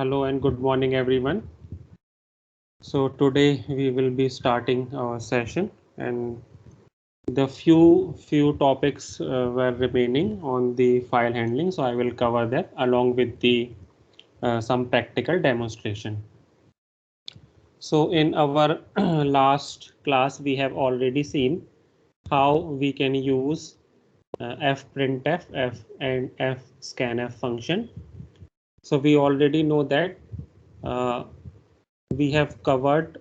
Hello and good morning everyone. So today we will be starting our session, and the few topics were remaining on the file handling, so I will cover that along with the some practical demonstration. So in our last class we have already seen how we can use fprintf, and fscanf function. So we already know that uh, we have covered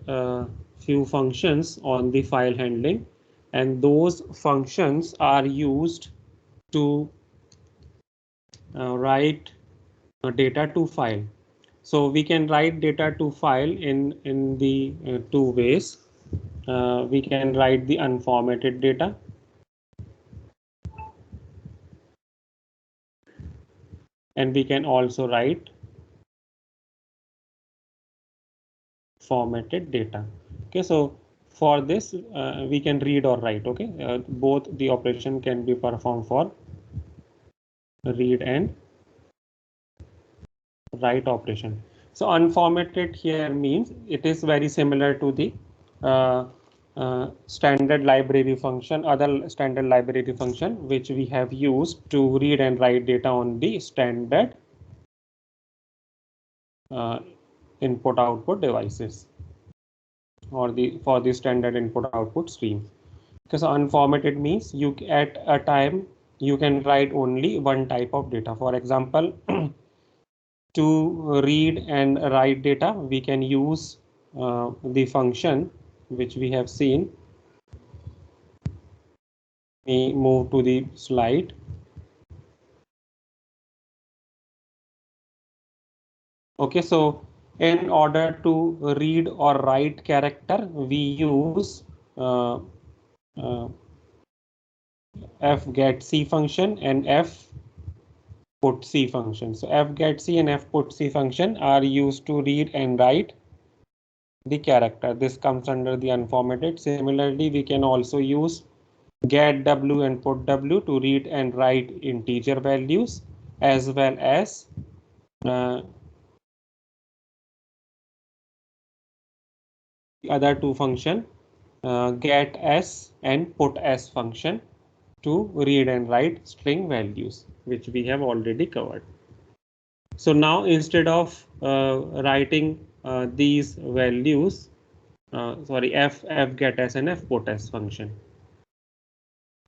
few functions on the file handling, and those functions are used to write data to file. So we can write data to file in the two ways. We can write the unformatted data, and we can also write formatted data. Okay, so for this we can read or write. Okay, both the operation can be performed for read and write operation. So unformatted here means it is very similar to the uh, standard library function, other standard library function which we have used to read and write data on the standard uh, input output devices, or for the standard input output stream. Because unformatted means you at a time you can write only one type of data. For example, to read and write data, we can use the function which we have seen. We move to the slide. Okay, so in order to read or write character, we use fgetC function and fputC function. So fgetC and fputC function are used to read and write the character. This comes under the unformatted. Similarly, we can also use getW and putW to read and write integer values, as well as the other two function, getS and putS function, to read and write string values, which we have already covered. So now instead of writing these values, fgetS and fputS function.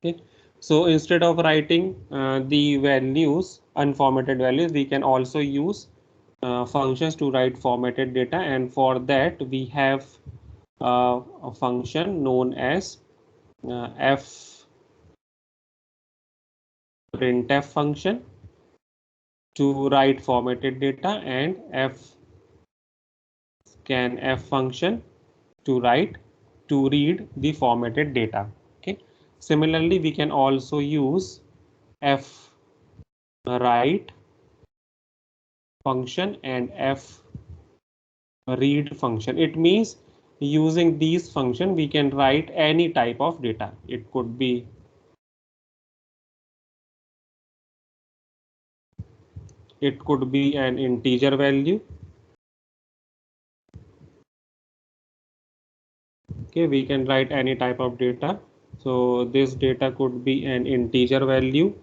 Okay, so instead of writing the values, unformatted values, we can also use functions to write formatted data, and for that we have a function known as fprintf function to write formatted data, and fscanf function to read the formatted data. Okay, similarly we can also use fwrite function and fread function. It means using these function we can write any type of data. It could be an integer value. Okay, we can write any type of data. So this data could be an integer value.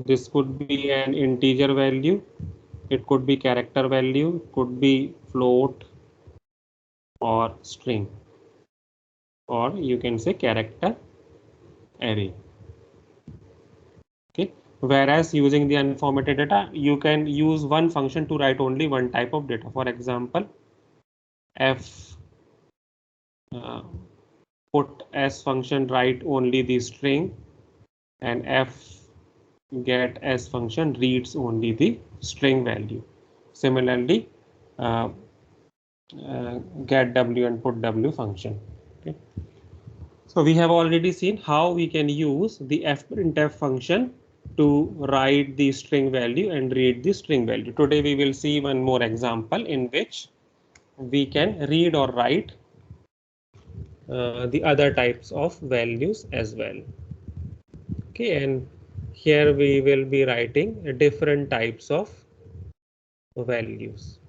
This could be an integer value. It could be character value, it could be float or string, or you can say character array. Okay, whereas using the unformatted data, you can use one function to write only one type of data. For example, f put s function write only the string, and f get s function reads only the string value. Similarly, get w and put w function. Okay, so we have already seen how we can use the fprintf function to write the string value and read the string value. Today we will see one more example in which we can read or write the other types of values as well. Okay, and here we will be writing different types of values.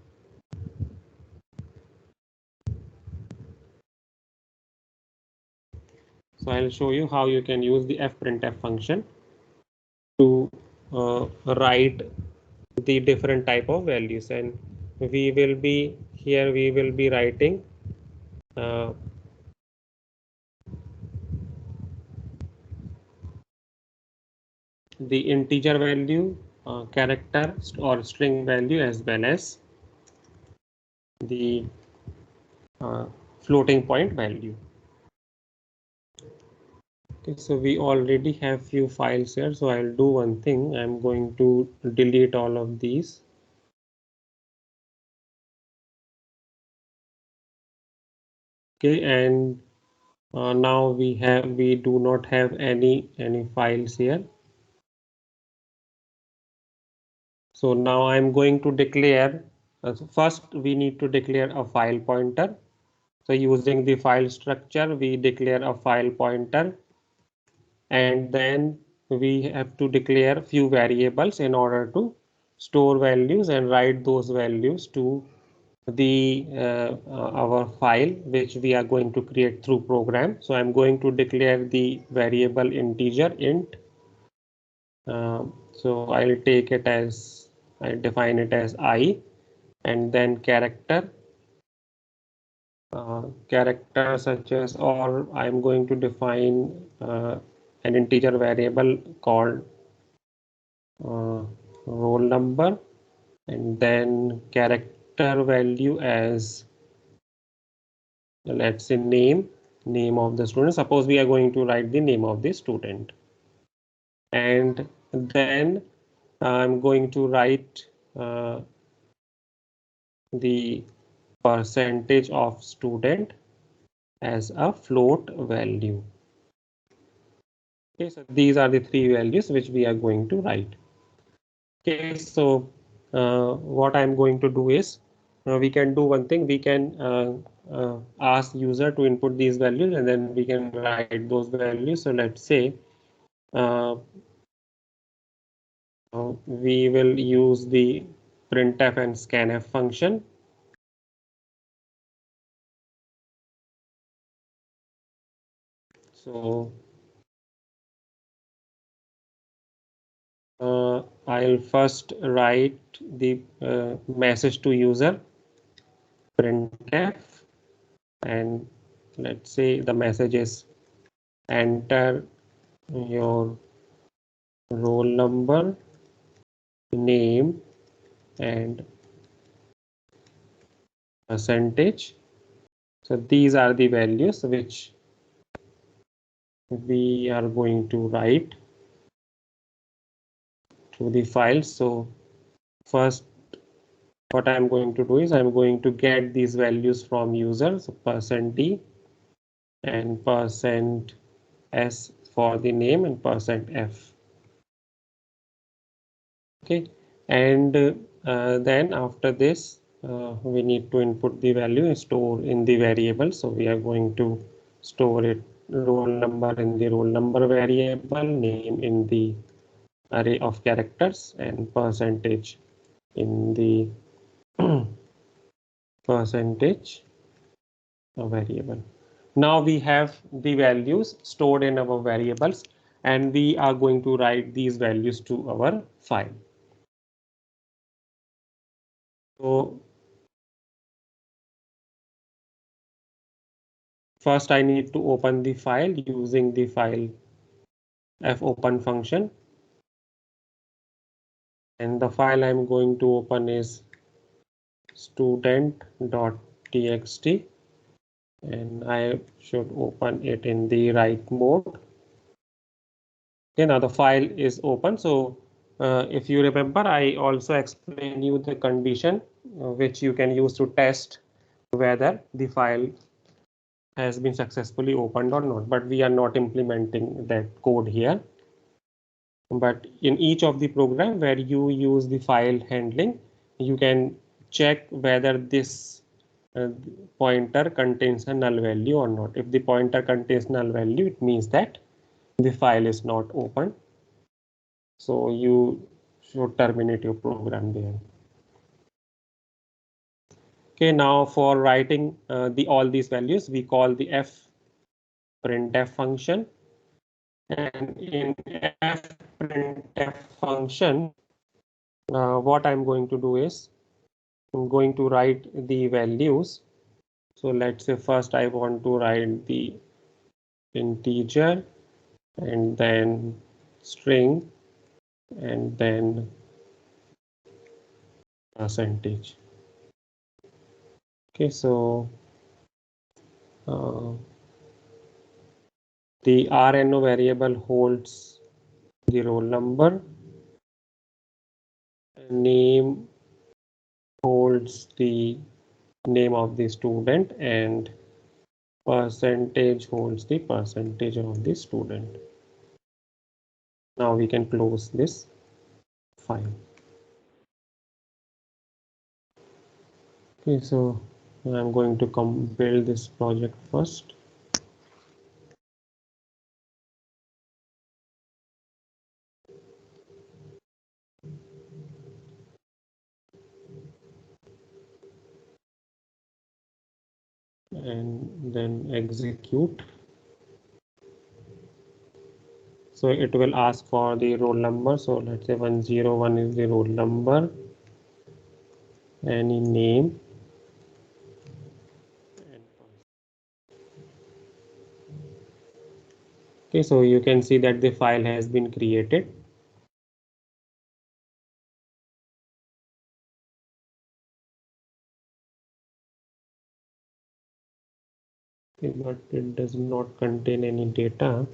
So I'll show you how you can use the fprintf function to write the different type of values, and we will be writing uh, the integer value, character or string value, as well as the uh, floating point value. Okay, so we already have few files here, so I'll do one thing. I'm going to delete all of these. Okay, and now we do not have any files here. So now I'm going to declare, so first we need to declare a file pointer. So using the file structure, we declare a file pointer, and then we have to declare few variables in order to store values and write those values to the our file which we are going to create through program. So I'm going to declare the variable integer int. So I'll take it as, I define it as I, and then character such as, or I'm going to define an integer variable called roll number, and then character value as, let's say, name of the student. Suppose we are going to write the name of the student, and then I'm going to write the percentage of student as a float value. Okay, so these are the three values which we are going to write. Okay, so what I'm going to do is, we can do one thing. We can ask user to input these values, and then we can write those values. So let's say uh, we will use the printf and scanf function. So I'll first write the message to user printf, and let's say the message is enter your roll number, name, and percentage. So these are the values which we are going to write to the file. So first, what I'm going to do is I'm going to get these values from users, so %d and %s for the name and %f. Okay, and then after this, we need to input the value and store in the variable. So we are going to store it, roll number in the roll number variable, name in the array of characters, and percentage in the percentage variable. Now we have the values stored in our variables, and we are going to write these values to our file. So first I need to open the file using the file fopen function, and the file I'm going to open is student.txt, and I should open it in the write mode. Okay, now the file is open. So if you remember, I also explained you the condition which you can use to test whether the file has been successfully opened or not, but we are not implementing that code here. But in each of the program where you use the file handling, you can check whether this uh, pointer contains a null value or not. If the pointer contains null value, it means that the file is not open. So you should terminate your program there. Okay, now for writing all these values, we call the Printf function. And in Printf function, what I'm going to do is I'm going to write the values. So let's say first I want to write the integer and then string and then percentage. Okay, so uh, the RNO variable holds the roll number, name holds the name of the student, and percentage holds the percentage of the student. Now we can close this file. Okay, so I'm going to build this project first. And then execute. So it will ask for the roll number. So let's say 101 is the roll number, any name. Okay, so you can see that the file has been created. Okay, but it does not contain any data.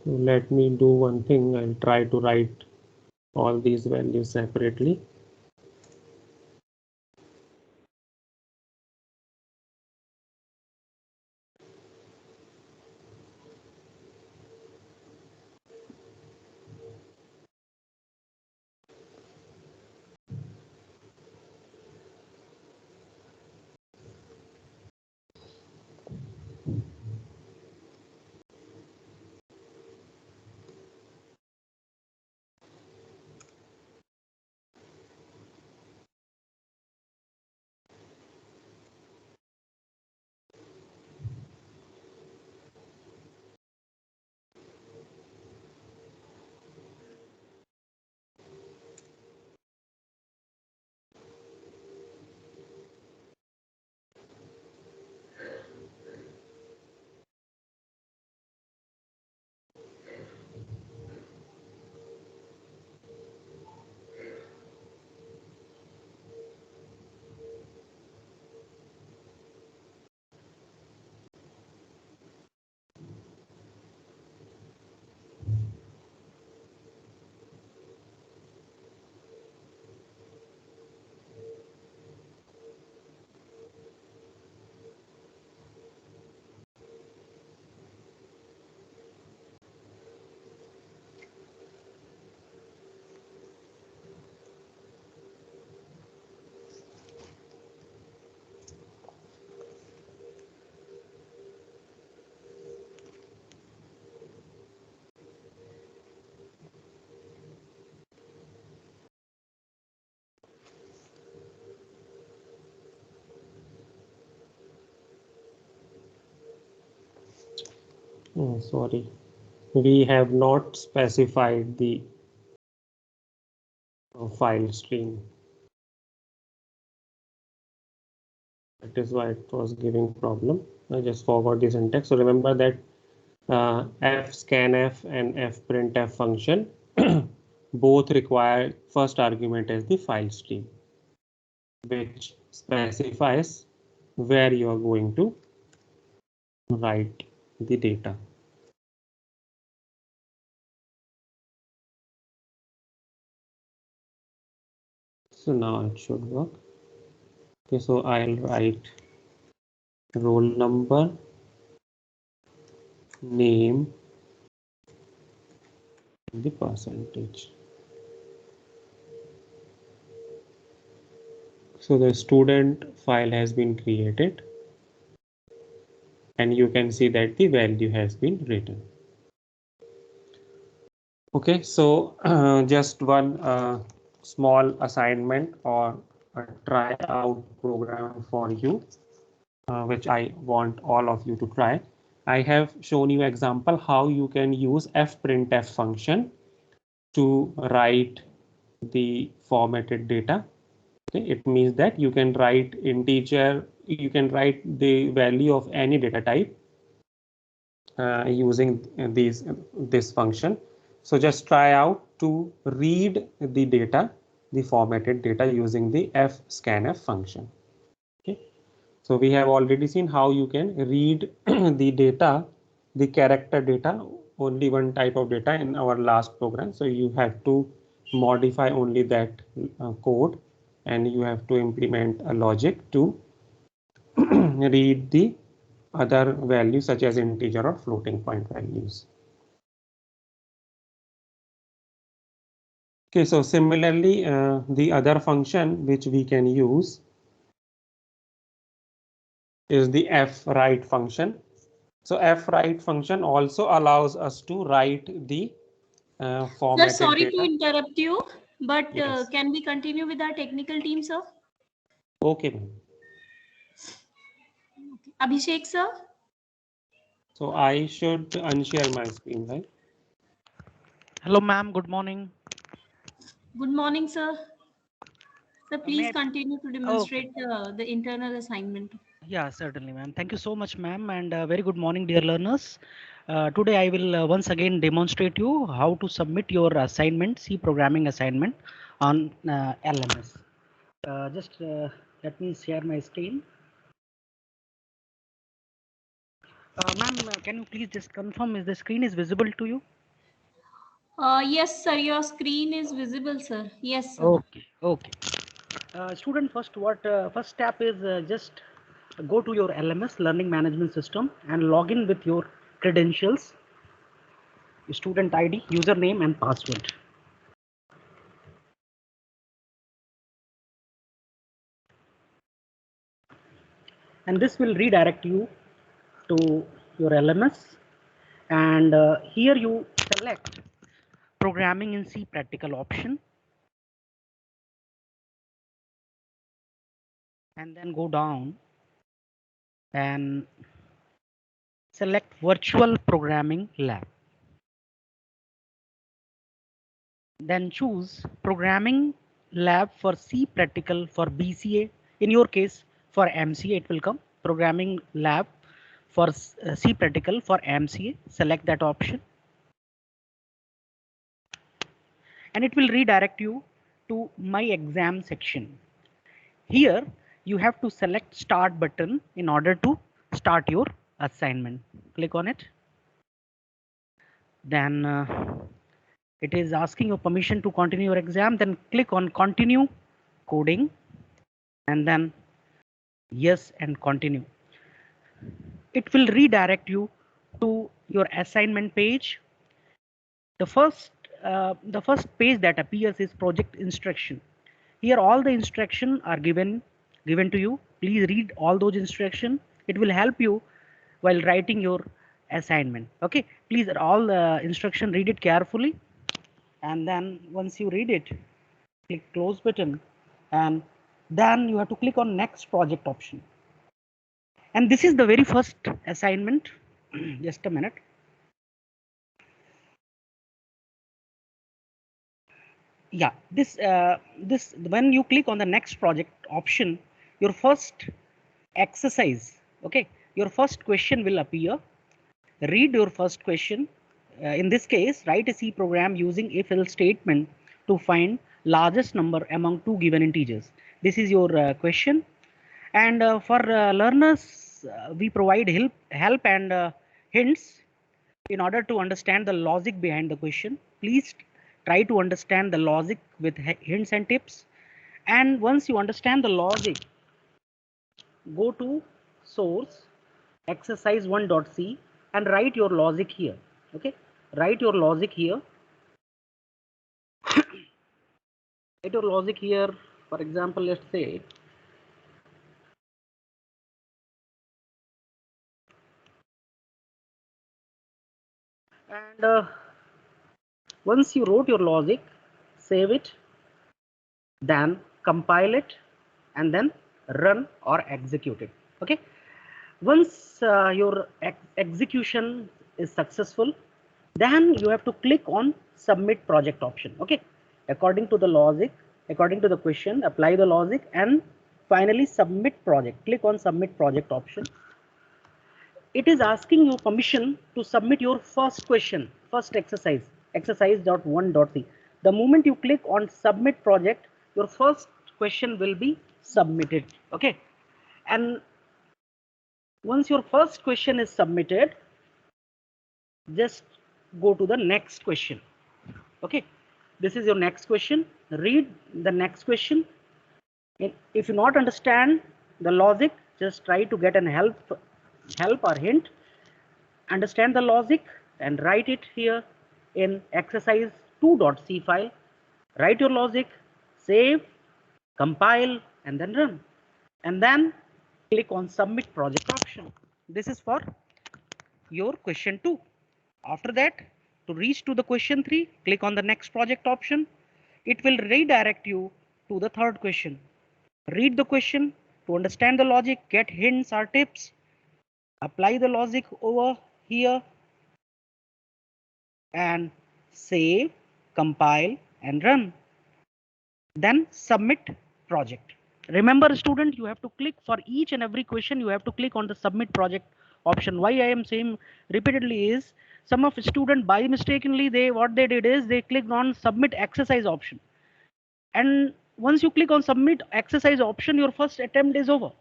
So let me do one thing. I'll try to write all these values separately. Oh, sorry, we have not specified the file stream. That is why it was giving problem. I just forgot the syntax. So remember that Fscanf and Fprintf function both require first argument as the file stream, which specifies where you are going to write the data. So now it should work. Okay, so I'll write roll number name, the percentage. So the student file has been created, and you can see that the value has been written. Okay, so just one small assignment or a try out program for you, which I want all of you to try. I have shown you example how you can use fprintf function to write the formatted data. Okay, it means that you can write integer, you can write the value of any data type using this function. So just try out to read the data, the formatted data using the Scanf function. Okay. So we have already seen how you can read the data, the character data, only one type of data in our last program. So you have to modify only that code, and you have to implement a logic to read the other values such as integer or floating point values. Okay, so similarly, the other function which we can use is the fwrite function. So fwrite function also allows us to write the Sir, formatted sorry to data. interrupt you, but Yes. can we continue with our technical team, sir? Okay, ma'am. Abhishek, sir? So I should unshare my screen, right? Hello, ma'am. Good morning. Good morning, sir. Sir, please May continue to okay. demonstrate the internal assignment. Yeah, certainly, ma'am. Thank you so much, ma'am, and very good morning, dear learners. Today, I will once again demonstrate you how to submit your assignment, C programming assignment on LMS. Just let me share my screen. Ma'am, can you please just confirm if the screen is visible to you? Yes, sir, your screen is visible, sir. Yes, sir. Okay, okay. Student, first step is just go to your LMS learning management system and log in with your credentials, student ID, username and password. And this will redirect you to your LMS, and here you select programming in C practical option, and then go down and select virtual programming lab. Then choose programming lab for C practical for BCA. In your case, for MCA, it will come programming lab for C practical for MCA. Select that option, and it will redirect you to my exam section. Here, you have to select start button in order to start your assignment. Click on it. Then it is asking your permission to continue your exam. Then click on continue coding, and then yes and continue. It will redirect you to your assignment page. The first page that appears is project instruction. Here all the instruction are given to you. Please read all those instruction. It will help you while writing your assignment. Okay, please all the instruction read it carefully, and then once you read it, click close button, and then you have to click on next project option. And this is the very first assignment. Just a minute. Yeah, this when you click on the next project option, your first exercise, okay, your first question will appear. Read your first question. In this case, write a C program using if else statement to find largest number among two given integers. This is your question. And for learners, we provide help and hints in order to understand the logic behind the question. Please try to understand the logic with hints and tips. And once you understand the logic, go to source exercise 1.c and write your logic here. Okay, write your logic here. Write your logic here. For example, let's say and once you wrote your logic, save it, then compile it, and then run or execute it. Okay, once your execution is successful, then you have to click on submit project option. Okay, according to the logic, according to the question, apply the logic, and finally submit project. Click on submit project option. It is asking you permission to submit your first question, first exercise, exercise.1.c. The moment you click on submit project, your first question will be submitted. Okay, and once your first question is submitted, just go to the next question. Okay, this is your next question. Read the next question. If you not understand the logic, just try to get an help or hint. Understand the logic and write it here in exercise2.c file. Write your logic, save, compile, and then run. And then click on submit project option. This is for your question 2. After that, to reach to the question 3, click on the next project option. It will redirect you to the third question. Read the question to understand the logic, get hints or tips, apply the logic over here, and save, compile, and run. Then submit project. Remember, student, you have to click for each and every question. You have to click on the submit project option. Why I am saying repeatedly is some of student by mistakenly what they did is they clicked on submit exercise option, and once you click on submit exercise option, your first attempt is over.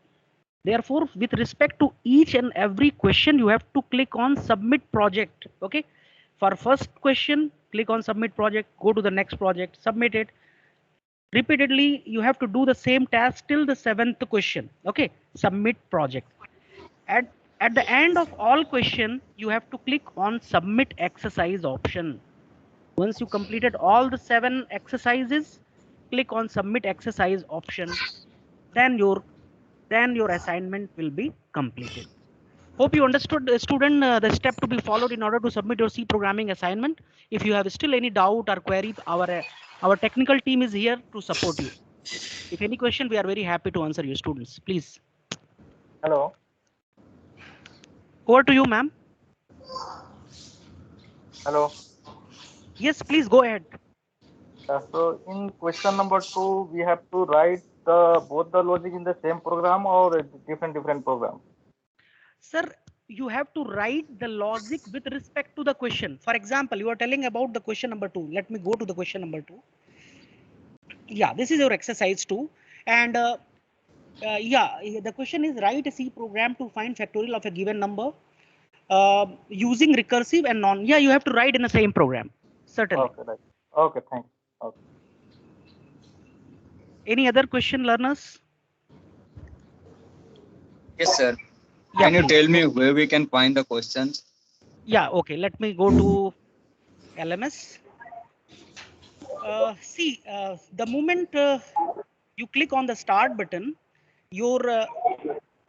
Therefore, with respect to each and every question, you have to click on submit project. Okay, for first question, click on submit project, go to the next project, submit it. Repeatedly, you have to do the same task till the 7th question. Okay, submit project. At the end of all question, you have to click on submit exercise option. Once you completed all the 7 exercises, click on submit exercise option. Then your assignment will be completed. Hope you understood, student, the step to be followed in order to submit your C programming assignment. If you have still any doubt or query, our technical team is here to support you. If any question, we are very happy to answer you, students. Please. Hello. Over to you, ma'am. Hello. Yes, please go ahead. So in question number 2, we have to write both the logic in the same program or a different program? Sir, you have to write the logic with respect to the question. For example, you are telling about the question number 2. Let me go to the question number 2. Yeah, this is your exercise 2. And yeah, the question is write a C program to find factorial of a given number using recursive and non. Yeah, you have to write in the same program. Certainly. Okay, right. Okay, thanks. Okay. Any other question, learners? Yes, sir. Yeah, Can you please. tell me where we can find the questions? Yeah, okay. Let me go to LMS. See, the moment you click on the start button, your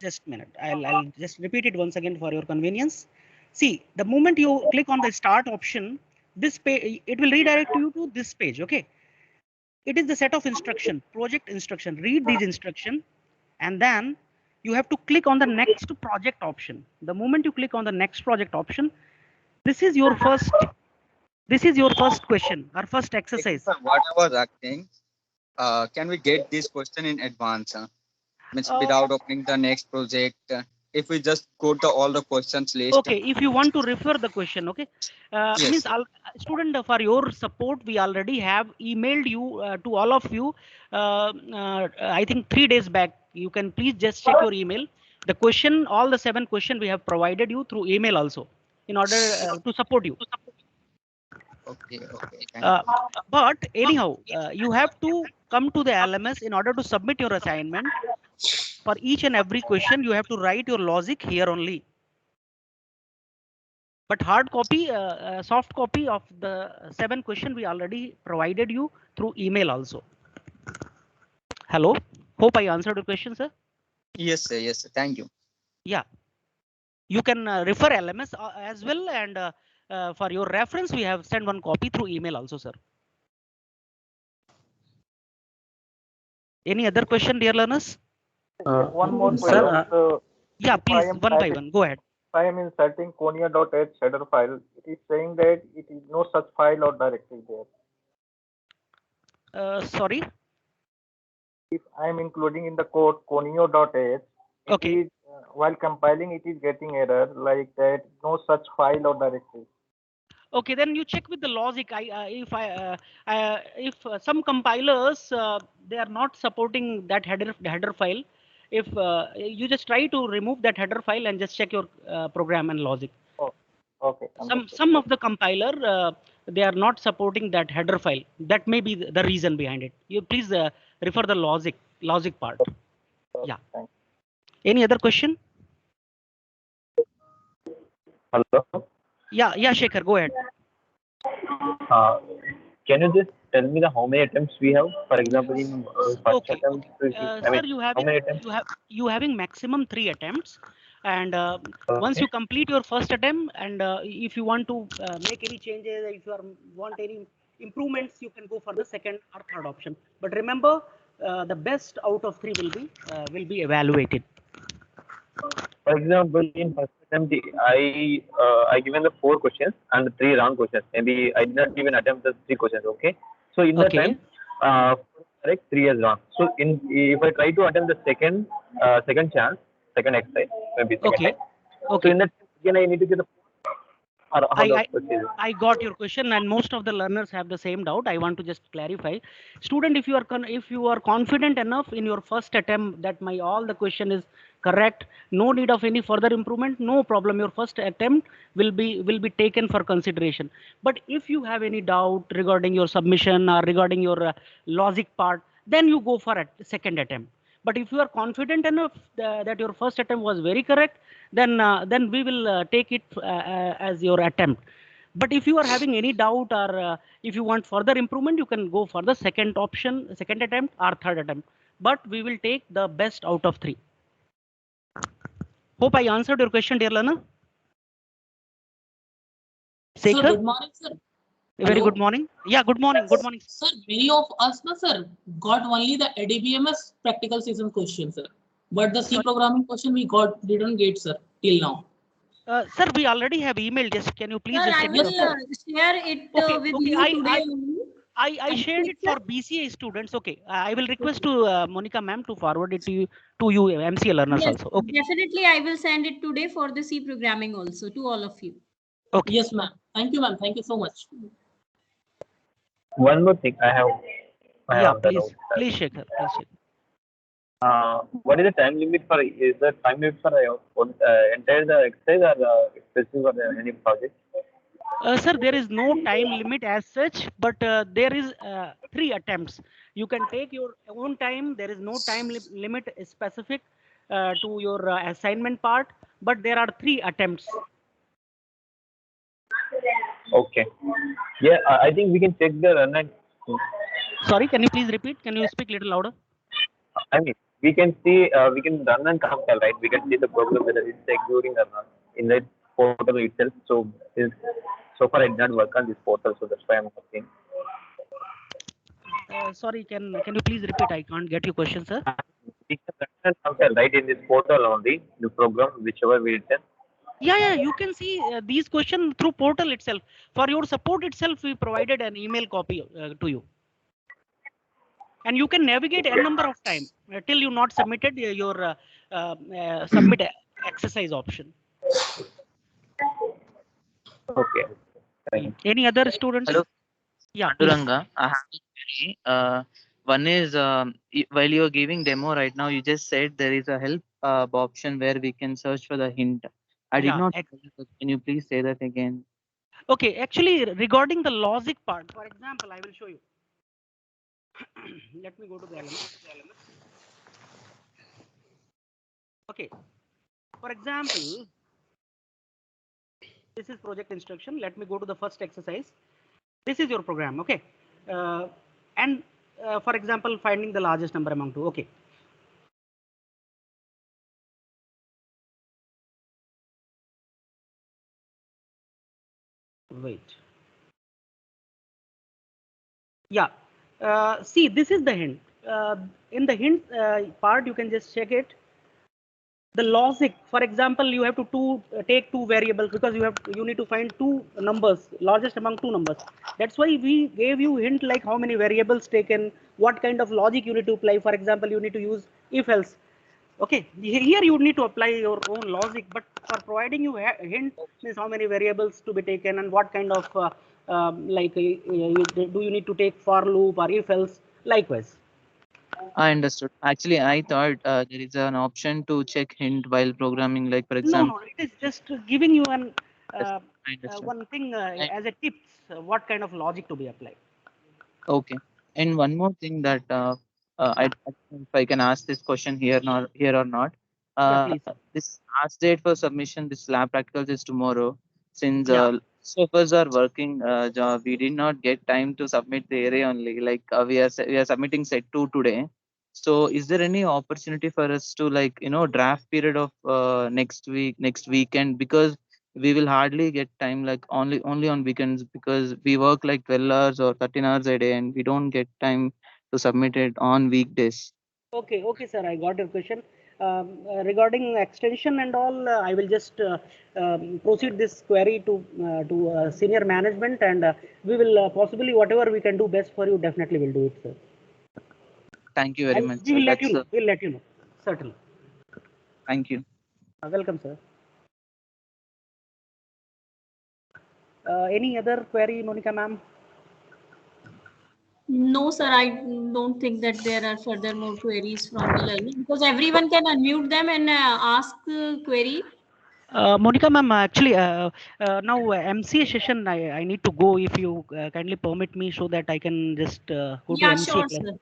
just a minute. I'll just repeat it once again for your convenience. See, the moment you click on the start option, this page it will redirect you to this page. Okay, it is the set of instruction, project instruction. Read these instruction, and then you have to click on the next project option. The moment you click on the next project option, this is your first question or first exercise. Sir, what I was asking, can we get this question in advance? Means without opening the next project, if we just go to all the questions list. Okay, if you want to refer the question, okay, Yes. means student, for your support, we already have emailed you to all of you. I think 3 days back. You can please just check your email. The question, all the 7 questions we have provided you through email also, in order to support you. Okay. But anyhow, you have to come to the LMS in order to submit your assignment. For each and every question, you have to write your logic here only. But hard copy, soft copy of the 7 question we already provided you through email also. Hello, hope I answered your question, sir. Yes, sir. Yes, sir. Thank you. Yeah, you can refer LMS as well, and for your reference, we have sent one copy through email also, sir. Any other question, dear learners? One more Sir, question. So Yeah, if I please, am one by typing, one. Go ahead. if I am inserting Konya.h header file, it is saying that it is no such file or directory there. Sorry. If I am including in the code Conio.h, it Okay. is while compiling, it is getting error like that, no such file or directory. Okay, then you check with the logic. If some compilers they are not supporting that header file, if you just try to remove that header file and just check your program and logic. Oh, okay. Some of the compiler they are not supporting that header file. That may be the reason behind it. You please refer the logic part. Yeah. Thanks. Any other question? Hello. Yeah, Shekhar, go ahead. Can you just tell me the how many attempts we have? For example, in first Okay. attempt, Sir, you having maximum 3 attempts, and once you complete your first attempt, and if you want to make any changes, if you want any improvements, you can go for the second or third option. But remember, the best out of 3 will be evaluated. For example, in first attempt, I given the 4 questions and 3 wrong questions. Maybe I did not even attempt the 3 questions. Okay. So in that Okay. time, correct, 3 is wrong. So if I try to attempt the second chance, second exercise, maybe second Okay. time. Okay. So in that again, I need to get the I got your question, and most of the learners have the same doubt. I want to just clarify, student, if you are confident enough in your first attempt that my all the question is correct, no need of any further improvement, no problem. Your first attempt will be taken for consideration. But if you have any doubt regarding your submission or regarding your logic part, then you go for a second attempt. But if you are confident enough that your first attempt was very correct, then we will take it as your attempt. But if you are having any doubt, or if you want further improvement, you can go for the second option, second attempt or third attempt. But we will take the best out of 3. Hope I answered your question, dear learner. Sir, Sekhar? good morning, sir. Very Hello? good morning. Yeah, good morning. Good morning. Sir, many of us, sir, got only the ADBMS practical season question, sir. But the C programming question we didn't get, sir, till now. Sir, we already have email. Just can you please Sir, just I check will it out? share it Okay, with okay. you today only. I shared it for BCA students. Okay, I will request to Monica ma'am to forward it to you MCA learners Yes, also. Okay. definitely I will send it today for the C programming also to all of you. Okay. Yes, ma'am. Thank you, ma'am. Thank you so much. One more thing I have. Yeah, The doubt. please, Shekhar. Please, Shekhar. What is the time limit for? Is the time limit for entire the exercise or specific for any project? Sir, there is no time limit as such, but there is 3 attempts. You can take your own time. There is no time limit specific to your assignment part, but there are 3 attempts. Okay. Yeah, I think we can check the run and. Sorry, can you please repeat? Can you speak a little louder? I mean, we can see, we can run and compile, right? We can see the program whether it's executing or not in that portal itself. So far I did not work on this portal, so that's why I'm asking. Sorry, can you please repeat? I can't get your question, sir. We can run and compile, right, in this portal only, the program, whichever we written. Yeah, you can see these questions through portal itself. For your support itself, we provided an email copy to you. And you can navigate a number of time till you not submitted your submit exercise option. Okay. Any other students? Hello. Yeah, Panduranga, I have a query. One is while you're giving demo right now, you just said there is a help option where we can search for the hint. I did not. Can you please say that again? Okay, actually regarding the logic part, for example, I will show you. Let me go to the element. Okay, for example, This is project instruction. Let me go to the first exercise. This is your program, okay? And for example, finding the largest number among two, okay? Wait. Yeah. See, this is the hint. In the hint part, you can just check it. The logic, for example, you have to take two variables because you need to find two numbers, largest among two numbers. That's why we gave you hint like how many variables taken, what kind of logic you need to apply. For example, you need to use if else. Okay, here you need to apply your own logic, but for providing you hint means how many variables to be taken and what kind of do you need to take for loop or if else, likewise. I understood. Actually, I thought there is an option to check hint while programming, like for No, example. it is just giving you an Yes, I understood. one thing as a tips, what kind of logic to be applied. Okay. And one more thing that I don't know if I can ask this question here or not. Yeah, please. This last date for submission, this lab practicals is tomorrow. Since Yeah. most of us are working, job, we did not get time to submit the array only. Like we are submitting set 2 today. So is there any opportunity for us to, like, draft period of next weekend, because we will hardly get time, like only on weekends, because we work like 12 hours or 13 hours a day and we don't get time to submit it on weekdays. Okay, sir, I got your question. Regarding extension and all, I will just proceed this query to senior management, and we will possibly whatever we can do best for you, definitely will do it, sir. Thank you very And much, we sir. will let you That's know. We'll let you know, certainly. thank you. Welcome, sir. Any other query, Monica ma'am? No, sir, I don't think that there are further more queries from the learner, because everyone can unmute them and ask query. Monica ma'am, actually, now MCA session, I need to go. If you kindly permit me, so that I can just go to Yeah, MCA sure, class. sir.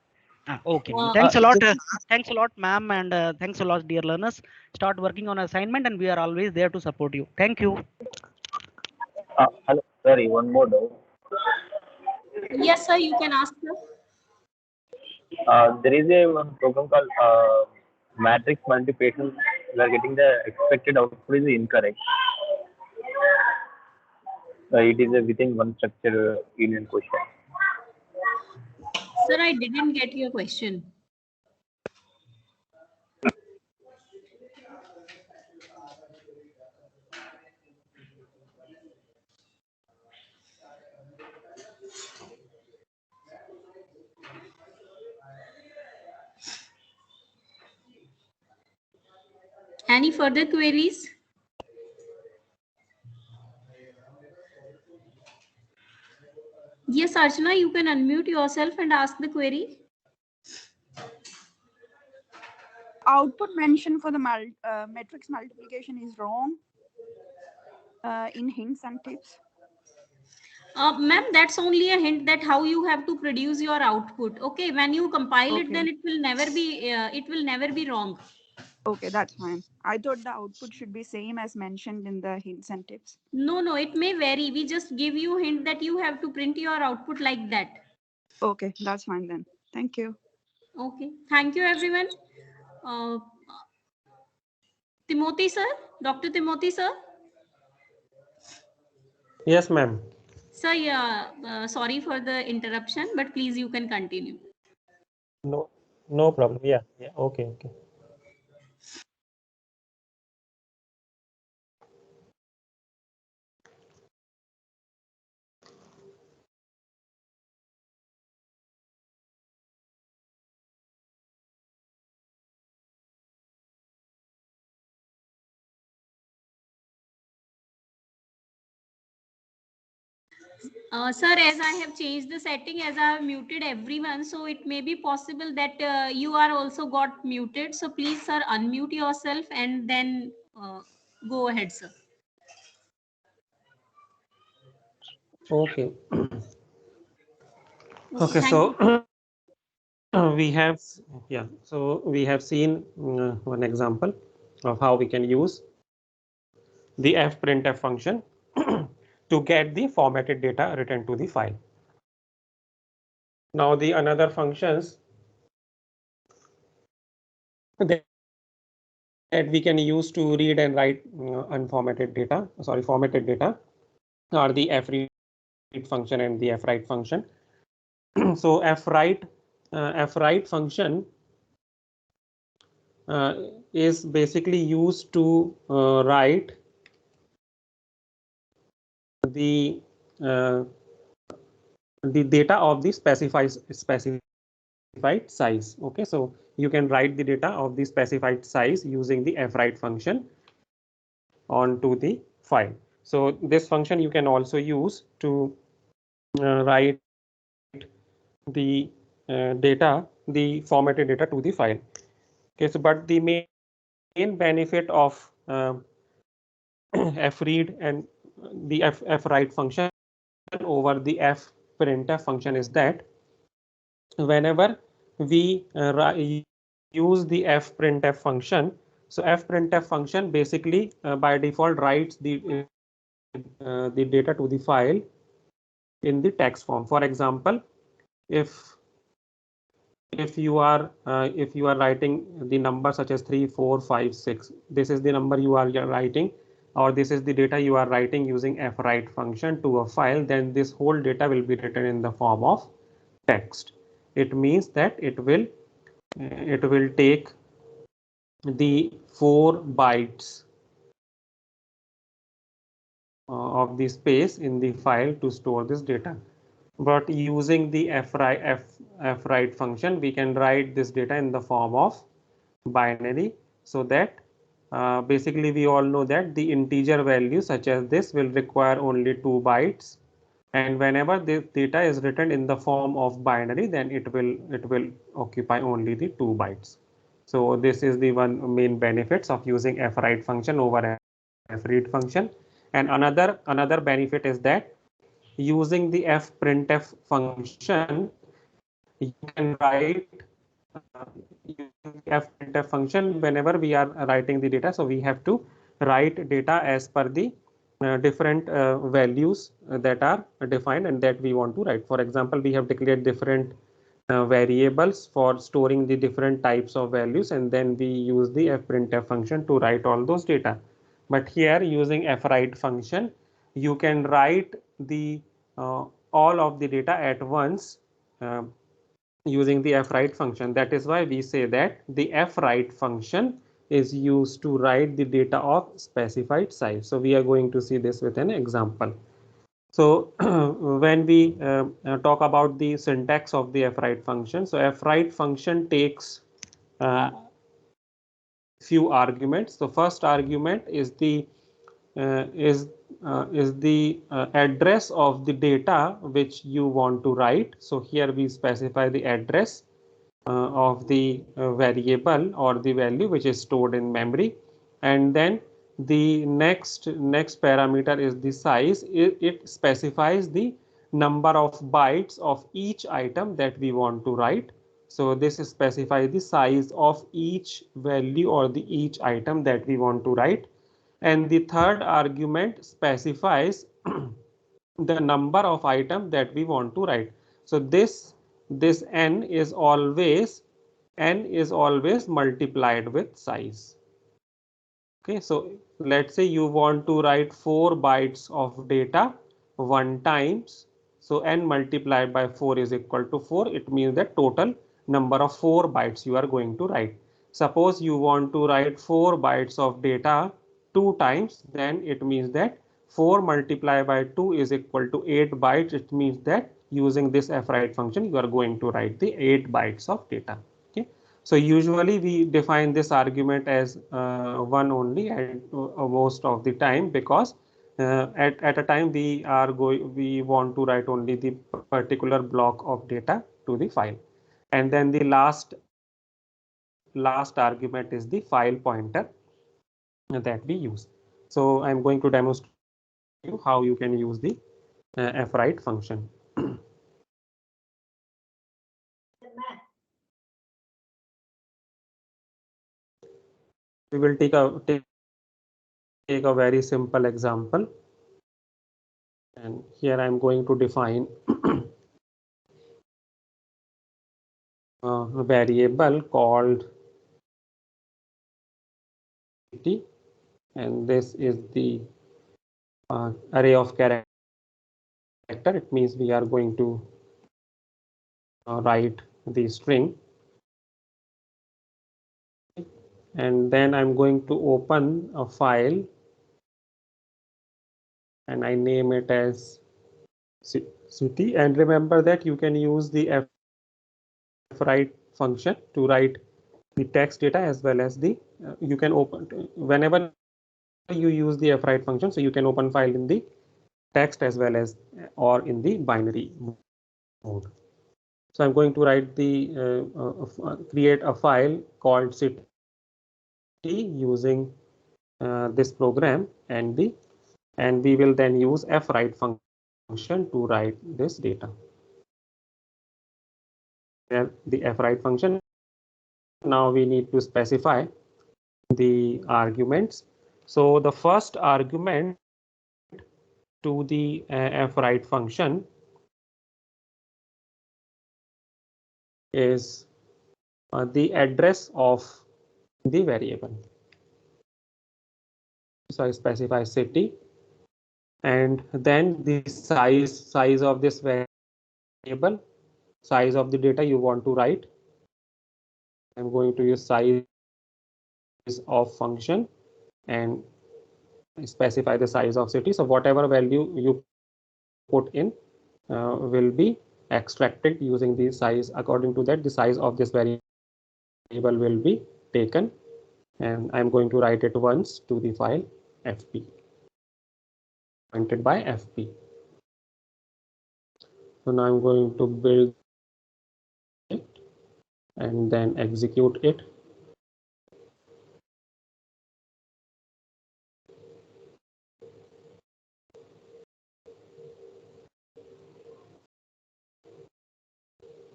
Okay, ma'am. Thanks a lot. Just Thanks a lot, ma'am, and thanks a lot, dear learners. Start working on assignment, and we are always there to support you. Thank you. Hello, sorry, one more doubt. Yes, sir, you can ask, sir. There is a one program called matrix multiplication. We are getting the expected output is incorrect. It is a within one structure union question. Sir, I didn't get your question. Any further queries? Yes, Archana, you can unmute yourself and ask the query. Output mentioned for the matrix multiplication is wrong in hints and tips. Ma'am, that's only a hint that how you have to produce your output. Okay, when you compile it, then it will never be wrong. Okay, that's fine. I thought the output should be same as mentioned in the hints and tips. No, it may vary. We just give you hint that you have to print your output like that. Okay, that's fine then. Thank you. Okay, thank you, everyone. Timothy sir, Dr. Timothy sir. Yes, ma'am. Sir, yeah, sorry for the interruption, but please you can continue. No problem. Yeah. Okay. Sir, as I have changed the setting, as I have muted everyone, so it may be possible that you are also got muted. So please, sir, unmute yourself and then go ahead, sir. Okay. Okay, Okay. thank you. So we have seen one example of how we can use the fprintf function to get the formatted data returned to the file. Now the another functions that we can use to read and write formatted data are the fread function and the fwrite function. So fwrite function is basically used to write the data of the specified size. Okay, so you can write the data of the specified size using the fwrite function onto the file. So this function you can also use to write the data, the formatted data to the file. Okay, so but the main benefit of fread and the fwrite function over the fprintf function is that whenever we use the fprintf function, so fprintf function basically by default writes the data to the file in the text form. For example, if you are writing the number such as 3, 4, 5, 6, this is the number you are writing, or this is the data you are writing using fwrite function to a file, then this whole data will be written in the form of text. It means that it will take the 4 bytes of the space in the file to store this data. But using the fwrite function, we can write this data in the form of binary, so that basically we all know that the integer value such as this will require only 2 bytes, and whenever this data is written in the form of binary, then it will occupy only the 2 bytes. So this is the one main benefits of using fwrite function over fread function. And another benefit is that using the fprintf function, you can write using fprintf function whenever we are writing the data. So we have to write data as per the different values that are defined and that we want to write. For example, we have declared different variables for storing the different types of values, and then we use the fprintf function to write all those data. But here using fwrite function, you can write the all of the data at once using the fwrite function. That is why we say that the fwrite function is used to write the data of specified size. So we are going to see this with an example. So when we talk about the syntax of the fwrite function, so fwrite function takes few arguments. The first argument is the address of the data which you want to write. So here we specify the address of the variable or the value which is stored in memory, and then the next parameter is the size. It specifies the number of bytes of each item that we want to write. So this specifies the size of each value or the each item that we want to write. And the third argument specifies the number of items that we want to write. So this n is always multiplied with size. Okay, so let's say you want to write 4 bytes of data 1 times. So n multiplied by 4 is equal to 4. It means that total number of 4 bytes you are going to write. Suppose you want to write 4 bytes of data 2 times, then it means that 4 multiplied by 2 is equal to 8 bytes. It means that using this fwrite function, you are going to write the 8 bytes of data. Okay. So usually we define this argument as one only and most of the time, because at a time we want to write only the particular block of data to the file. And then the last argument is the file pointer that we use. So I'm going to demonstrate you how you can use the fwrite function. We will take a very simple example. And here I'm going to define a variable called city, and this is the array of character. It means we are going to write the string, and then I'm going to open a file and I name it as city. And remember that you can use the fwrite function to write the text data as well as the you can open whenever you use the fwrite function, so you can open file in the text as well as or in the binary mode. So I'm going to write the create a file called city using this program and we will then use fwrite function to write this data. The fwrite function, now we need to specify the arguments. So the first argument to the fwrite function is the address of the variable. So I specify city, and then the size of this variable, size of the data you want to write. I'm going to use size of function and specify the size of city. So whatever value you put in will be extracted using the size. According to that, the size of this variable will be taken, and I'm going to write it once to the file fp, pointed by fp. So now I'm going to build it and then execute it.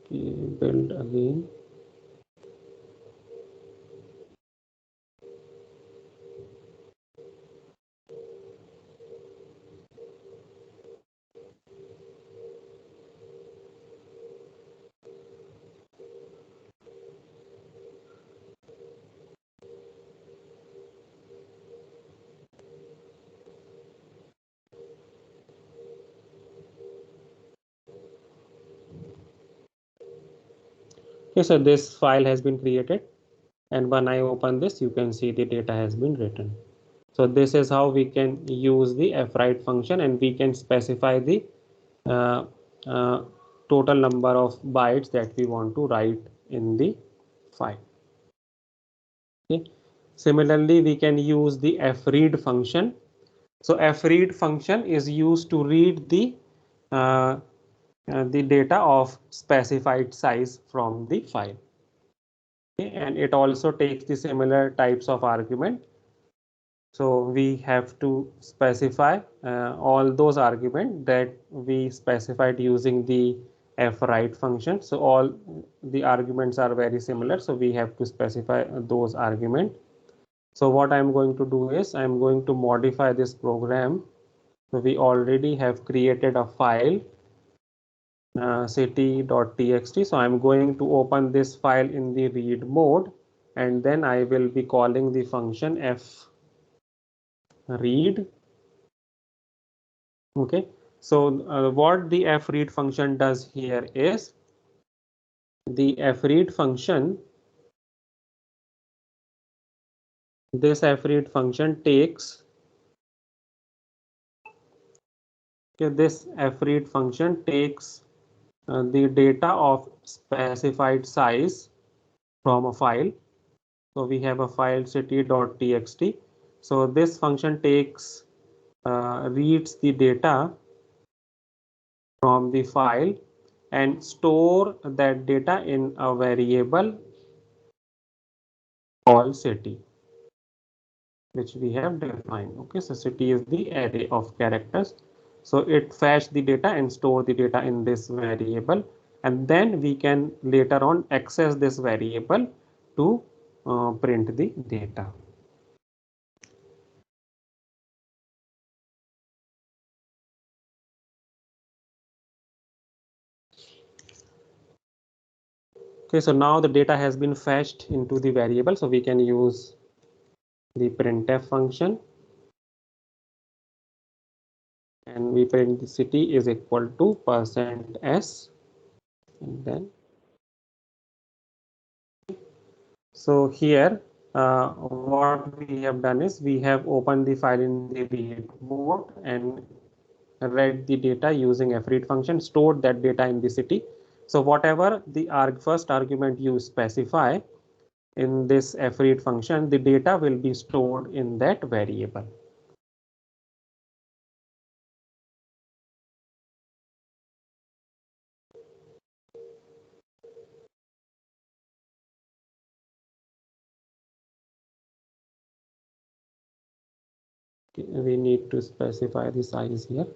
Okay, build again. Okay, so this file has been created, and when I open this, you can see the data has been written. So this is how we can use the fwrite function, and we can specify the uh, uh, total number of bytes that we want to write in the file. Okay. Similarly, we can use the fread function. So fread function is used to read the data of specified size from the file. Okay. And it also takes the similar types of argument. So we have to specify all those arguments that we specified using the fwrite function. So all the arguments are very similar. So we have to specify those arguments. So what I'm going to do is I'm going to modify this program. So we already have created a file city.txt. So I'm going to open this file in the read mode, and then I will be calling the function fread. Okay, so what the fread function does here is the fread function, this fread function takes, okay, this fread function takes the data of specified size from a file. So we have a file city.txt. So this function takes reads the data from the file and store that data in a variable called city, which we have defined. Okay, so city is the array of characters. So it fetch the data and store the data in this variable, and then we can later on access this variable to print the data. Okay, so now the data has been fetched into the variable, so we can use the printf function, and we print the city is equal to %s, and then so here what we have done is we have opened the file in the read mode and read the data using fread function, stored that data in the city. So whatever the first argument you specify in this fread function, the data will be stored in that variable. We need to specify the size here.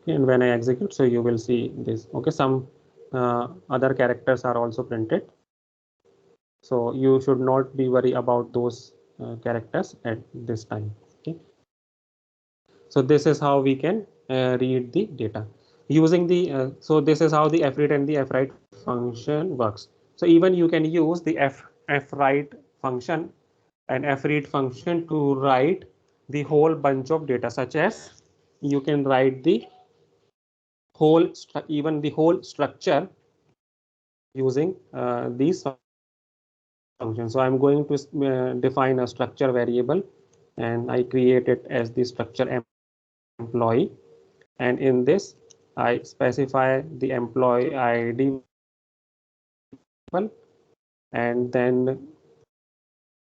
And when I execute, so you will see this. Okay, some other characters are also printed, so you should not be worried about those characters at this time. Okay, so this is how we can read the data using the so this is how the fread and the fwrite function works. So even you can use the fwrite function and fread function to write the whole bunch of data, such as you can write the whole even the whole structure using these functions. So I'm going to define a structure variable, and I create it as the structure employee, and in this I specify the employee ID and then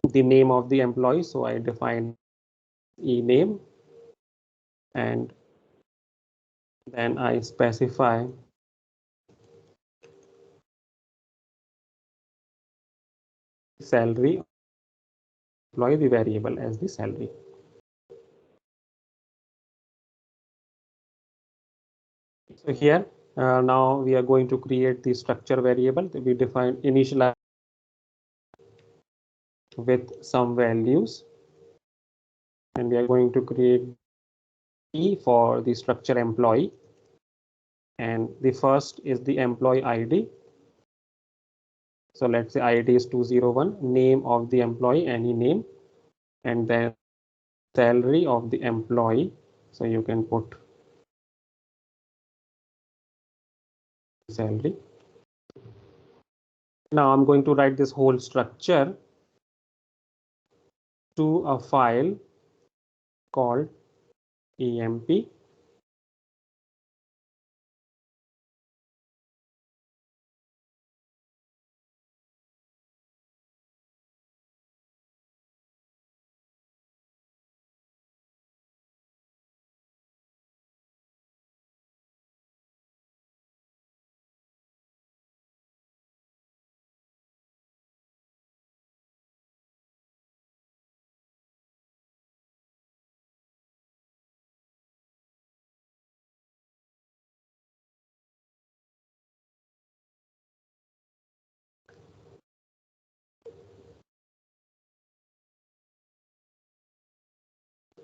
the name of the employee. So I define e-name, and then I specify salary, employee the variable as the salary. So here now we are going to create the structure variable that we define initialize with some values, and we are going to create E for the structure employee, and the first is the employee ID. So let's say ID is 201, name of the employee, any name, and then salary of the employee. So you can put salary. Now I'm going to write this whole structure to a file called emp.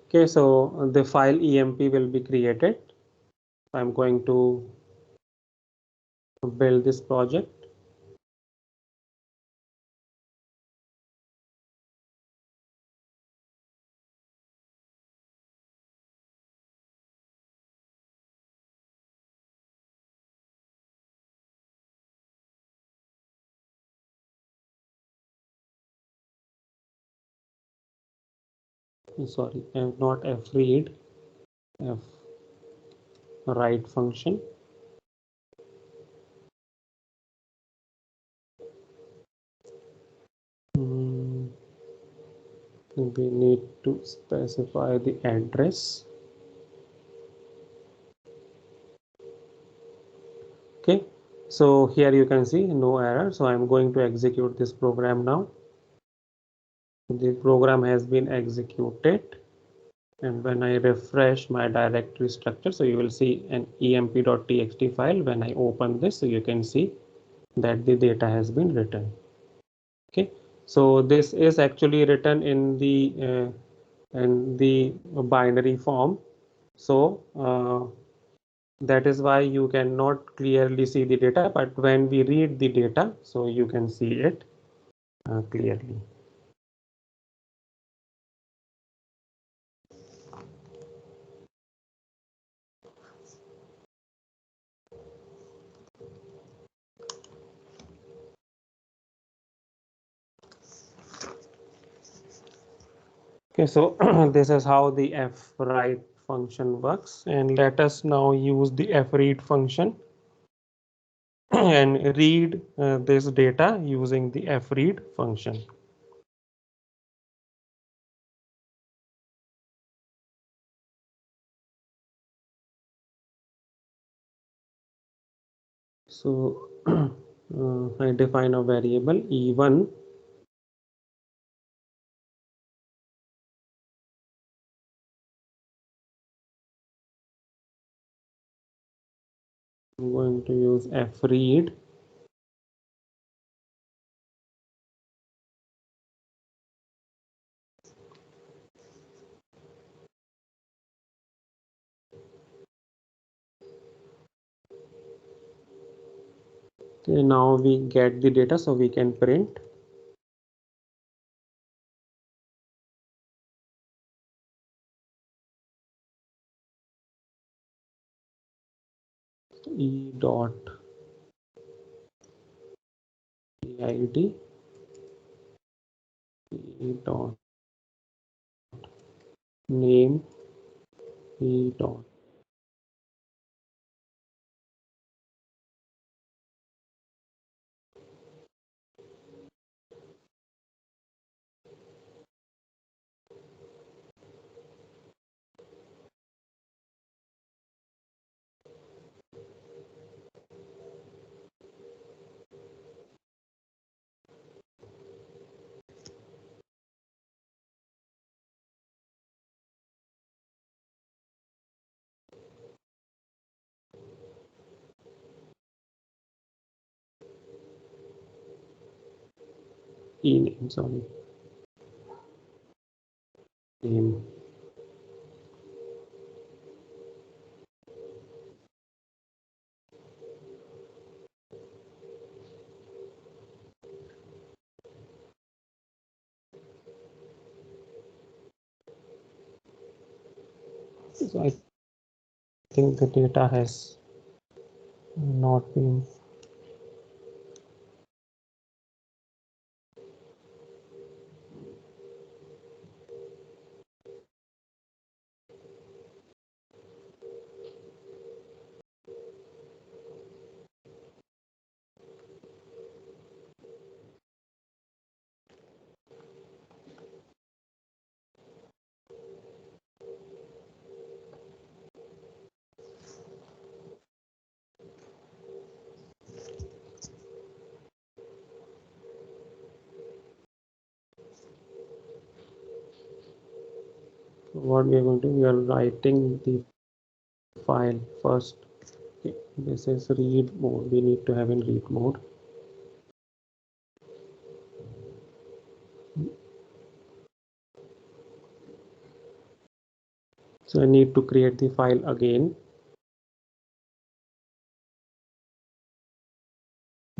Okay, so the file emp will be created. I'm going to build this project. Sorry, not fread, fwrite function. We need to specify the address. Okay, so here you can see no error. So I'm going to execute this program now. The program has been executed, and when I refresh my directory structure, so you will see an emp.txt file. When I open this, so you can see that the data has been written. Okay, so this is actually written in the binary form, So that is why you cannot clearly see the data, but when we read the data, so you can see it clearly. Okay, so this is how the fwrite function works, and let us now use the fread function and read this data using the fread function. So I define a variable e1. I'm going to use fread. Okay, now we get the data, so we can print e dot id e dot name e dot e name, sorry, name. So I think the data has not been. What we are going to do, we are writing the file first. Okay, this is read mode, we need to have in read mode. So I need to create the file again.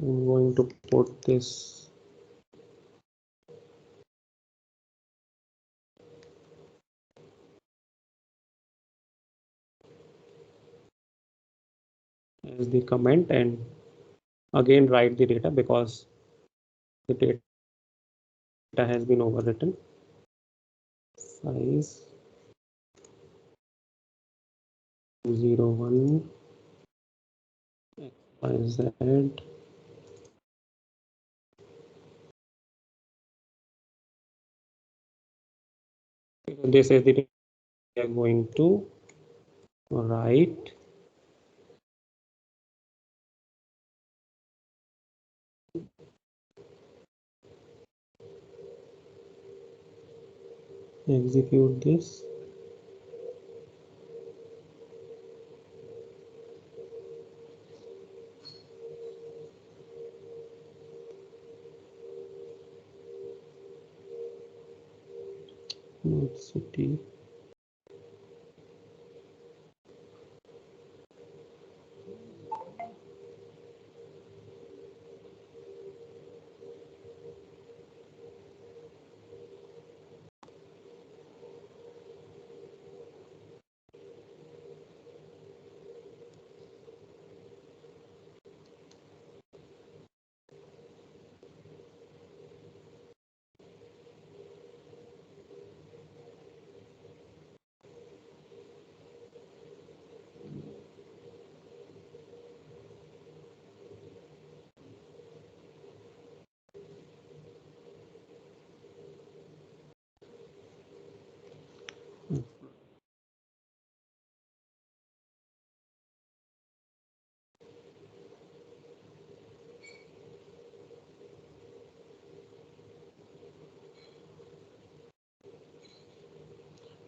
I'm going to put this as the comment and again write the data because the data has been overwritten. Size 201 XYZ. This is the data we are going to write. Execute this. City.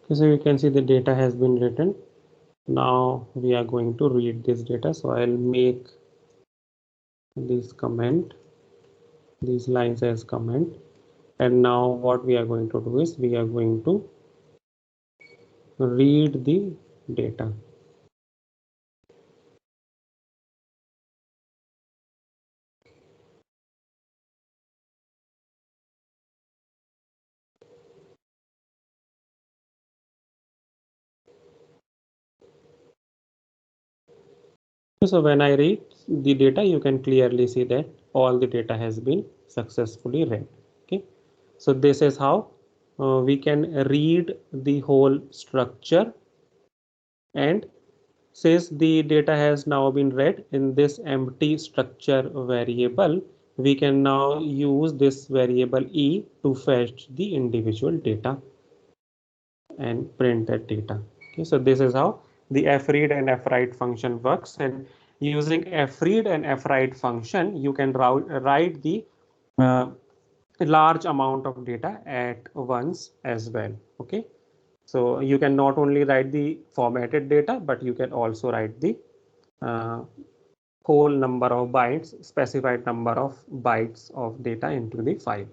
So you can see the data has been written. Now we are going to read this data. So I'll make this comment, these lines as comment. And now what we are going to do is we are going to read the data. So when I read the data, you can clearly see that all the data has been successfully read. Okay, so this is how we can read the whole structure, and since the data has now been read in this empty structure variable, we can now use this variable e to fetch the individual data and print that data. Okay, so this is how the fread and fwrite function works, and using fread and fwrite function, you can write the large amount of data at once as well. Okay, so you can not only write the formatted data, but you can also write the uh, whole number of bytes, specified number of bytes of data into the file.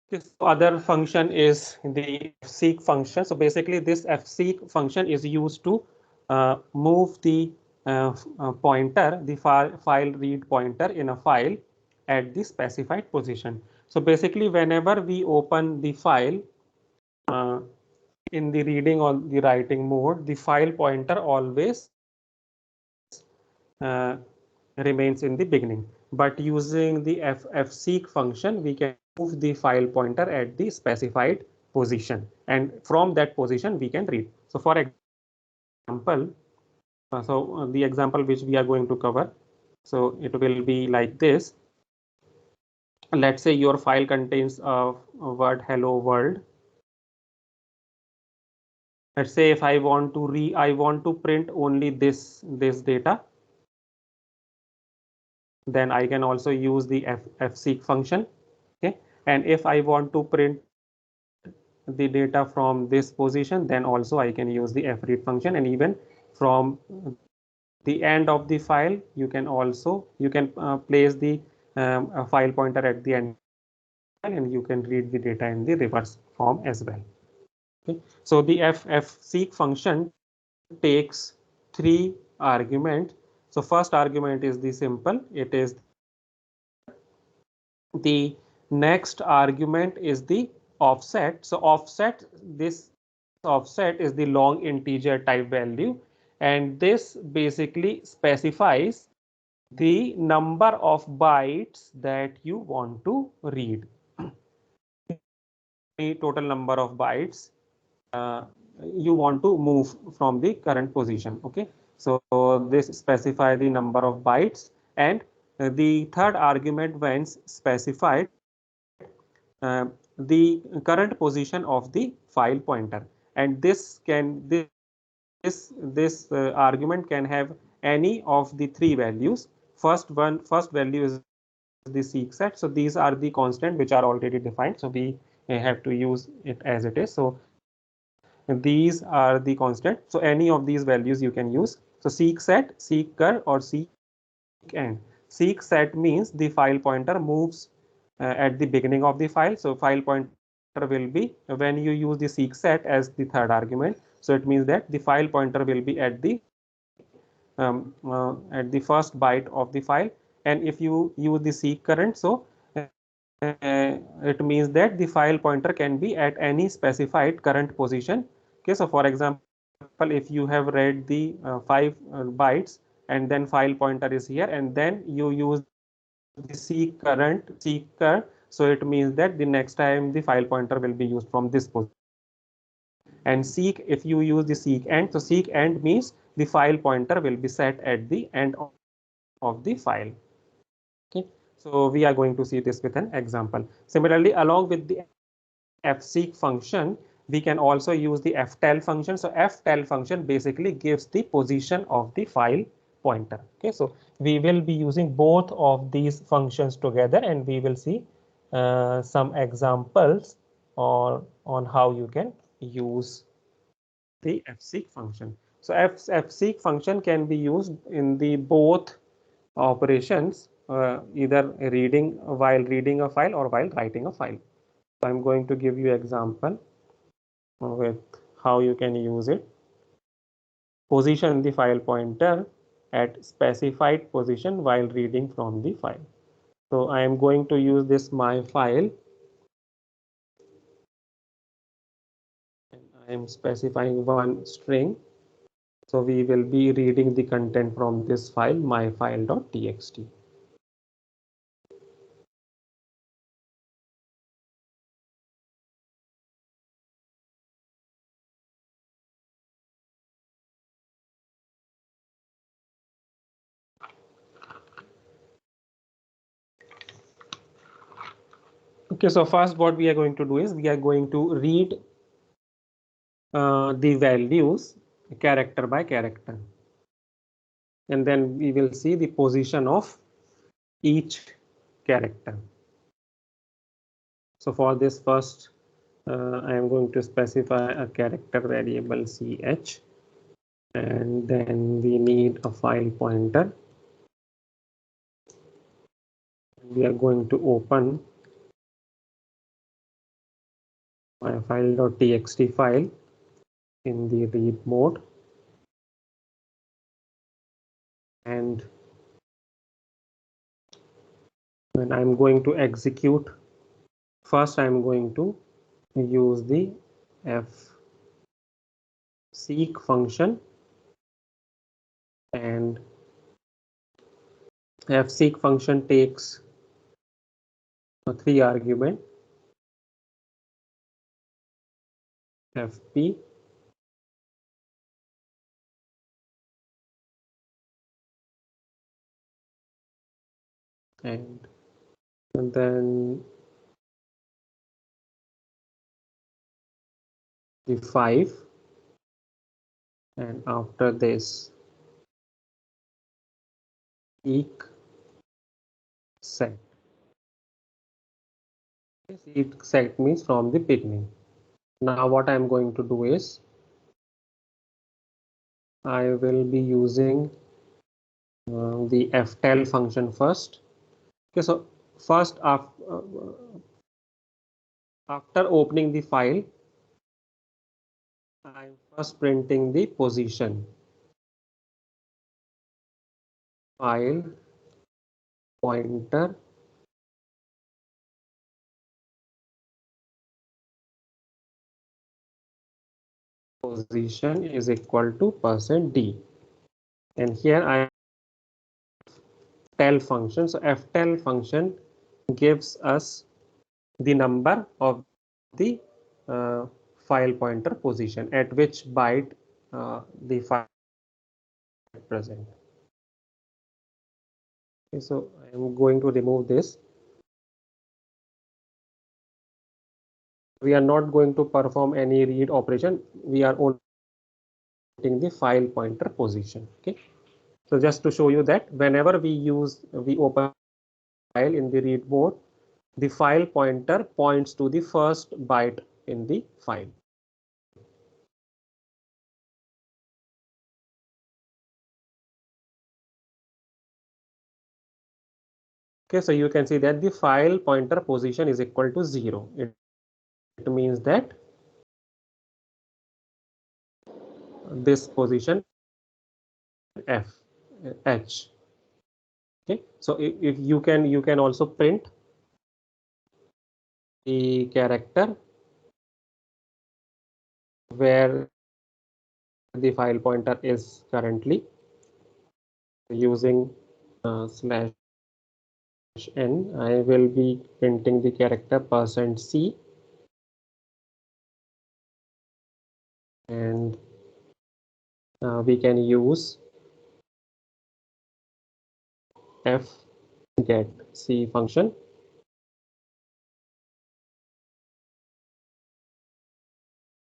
This other function is the Ffseq function. So basically this Ffseq function is used to move the pointer, the file read pointer in a file at the specified position. So basically whenever we open the file in the reading or the writing mode, the file pointer always remains in the beginning. But using the Ffseq function, we can move the file pointer at the specified position, and from that position we can read. So for example, the example which we are going to cover, so it will be like this. Let's say your file contains a word hello world. Let's say if I want to print only this data, then I can also use the Ffseq function. Okay, and if I want to print the data from this position, then also I can use the fread function, and even from the end of the file, you can place the file pointer at the end, and you can read the data in the reverse form as well. Okay, so the Ffseq function takes three arguments. So first argument is the simple, it is the next argument is the offset. So this offset is the long integer type value, and this basically specifies the number of bytes that you want to read. The total number of bytes uh, you want to move from the current position. Okay, so this specify the number of bytes, and the third argument when specified the current position of the file pointer, and this argument can have any of the three values. First value is the seek set. So these are the constant which are already defined, so we have to use it as it is. So these are the constant, so any of these values you can use. So seek set, seeker, or seek end. Seek set means the file pointer moves at the beginning of the file. So file pointer will be, when you use the seek set as the third argument, so it means that the file pointer will be at the first byte of the file. And if you use the seek current, so it means that the file pointer can be at any specified current position. Okay, so for example, if you have read the 5 bytes, and then file pointer is here, and then you use the seeker, so it means that the next time the file pointer will be used from this position. And seek, if you use the seek end, so seek end means the file pointer will be set at the end of the file. Okay, so we are going to see this with an example. Similarly, along with the Ffseq function, we can also use the ftell function. So ftell function basically gives the position of the file pointer. Okay, so we will be using both of these functions together, and we will see some examples on how you can use the Ffseq function. So Ffseq function can be used in the both operations, either while reading a file or while writing a file. So I'm going to give you example with how you can use it. Position the file pointer at specified position while reading from the file. So I am going to use this my file, and I am specifying one string. So we will be reading the content from this file, myfile.txt. Okay, so first what we are going to do is we are going to read the values character by character, and then we will see the position of each character. So for this first, I am going to specify a character variable ch, and then we need a file pointer. We are going to open my file.txt file in the read mode, and when I'm going to execute, first I'm going to use the Ffseq function, and Ffseq function takes 3 argument, fp, and then the 5, and after this seek set. Seek set means from the beginning. Now what I'm going to do is I will be using the ftell function first. Okay, so first after opening the file, I'm first printing the position, file pointer position is equal to %d, and here I tell function. So ftell function gives us the number of the file pointer position at which byte the file is present. Okay, so I am going to remove this. We are not going to perform any read operation. We are only getting the file pointer position. Okay, so just to show you that whenever we open file in the read mode, the file pointer points to the first byte in the file. Okay, so you can see that the file pointer position is equal to 0. It means that this position h. Okay, so if you can also print the character where the file pointer is currently, using /n. I will be printing the character %c, and we can use fgetC function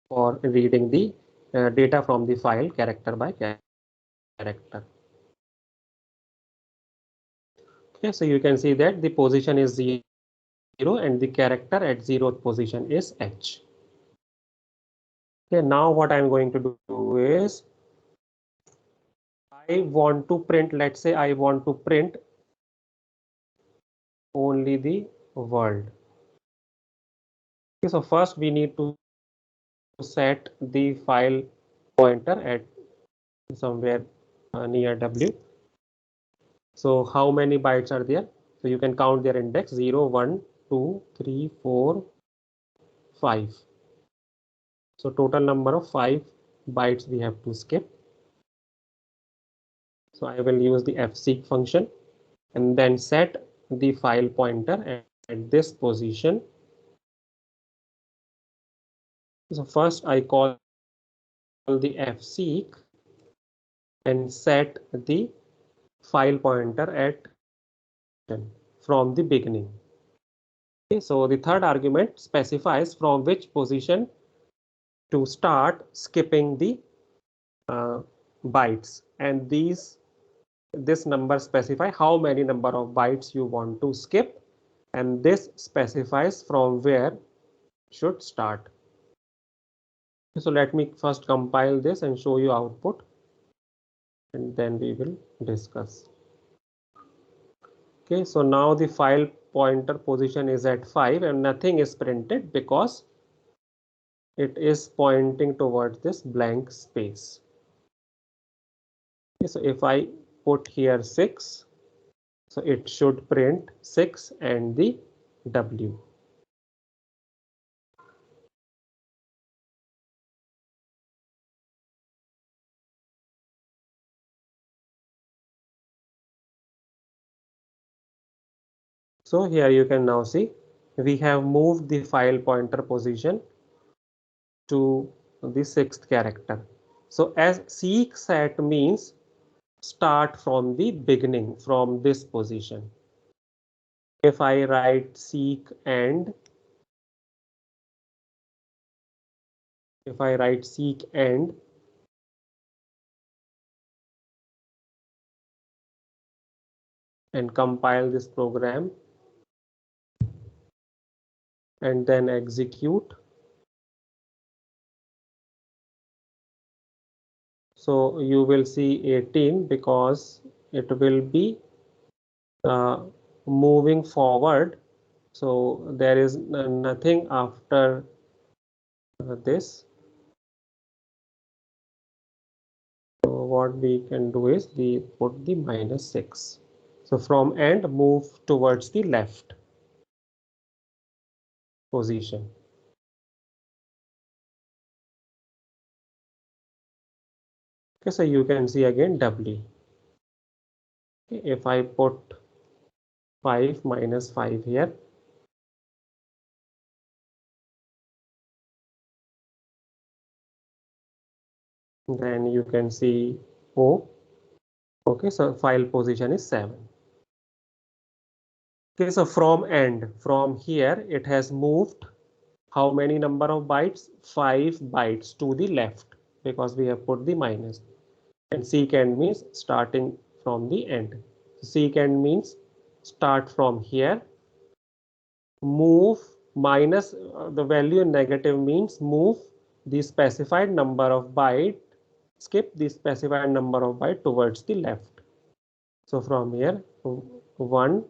for reading the data from the file character by character. Okay, so you can see that the position is 0 and the character at 0th position is H. Okay, now what I'm going to do is I want to print, let's say I want to print only the world. Okay, so first we need to set the file pointer at somewhere near W. So how many bytes are there? So you can count their index 0, 1, 2, 3, 4, 5. So total number of 5 bytes we have to skip. So I will use the Ffseq function and then set the file pointer at this position. So first I call the Ffseq and set the file pointer at from the beginning. Okay, so the third argument specifies from which position to start skipping the bytes, and this number specify how many number of bytes you want to skip, and this specifies from where should start. So let me first compile this and show you output, and then we will discuss. Okay, so now the file pointer position is at 5 and nothing is printed because it is pointing towards this blank space. Okay, so if I put here 6, so it should print 6 and the W. So here you can now see we have moved the file pointer position to the 6th character. So as seek set means start from the beginning, from this position. If I write seek end, if I write seek end, and compile this program and then execute. So you will see 18 because it will be moving forward. So there is nothing after this. So what we can do is we put the -6. So from end move towards the left position. Okay, so you can see again W. Okay, if I put 5 minus 5 here, then you can see O. Okay, so file position is 7. Okay, so from end, from here it has moved how many number of bytes? 5 bytes to the left because we have put the minus. And secant means starting from the end. Secant means start from here, move minus the value in negative means move the specified number of byte, skip the specified number of byte towards the left. So from here 1,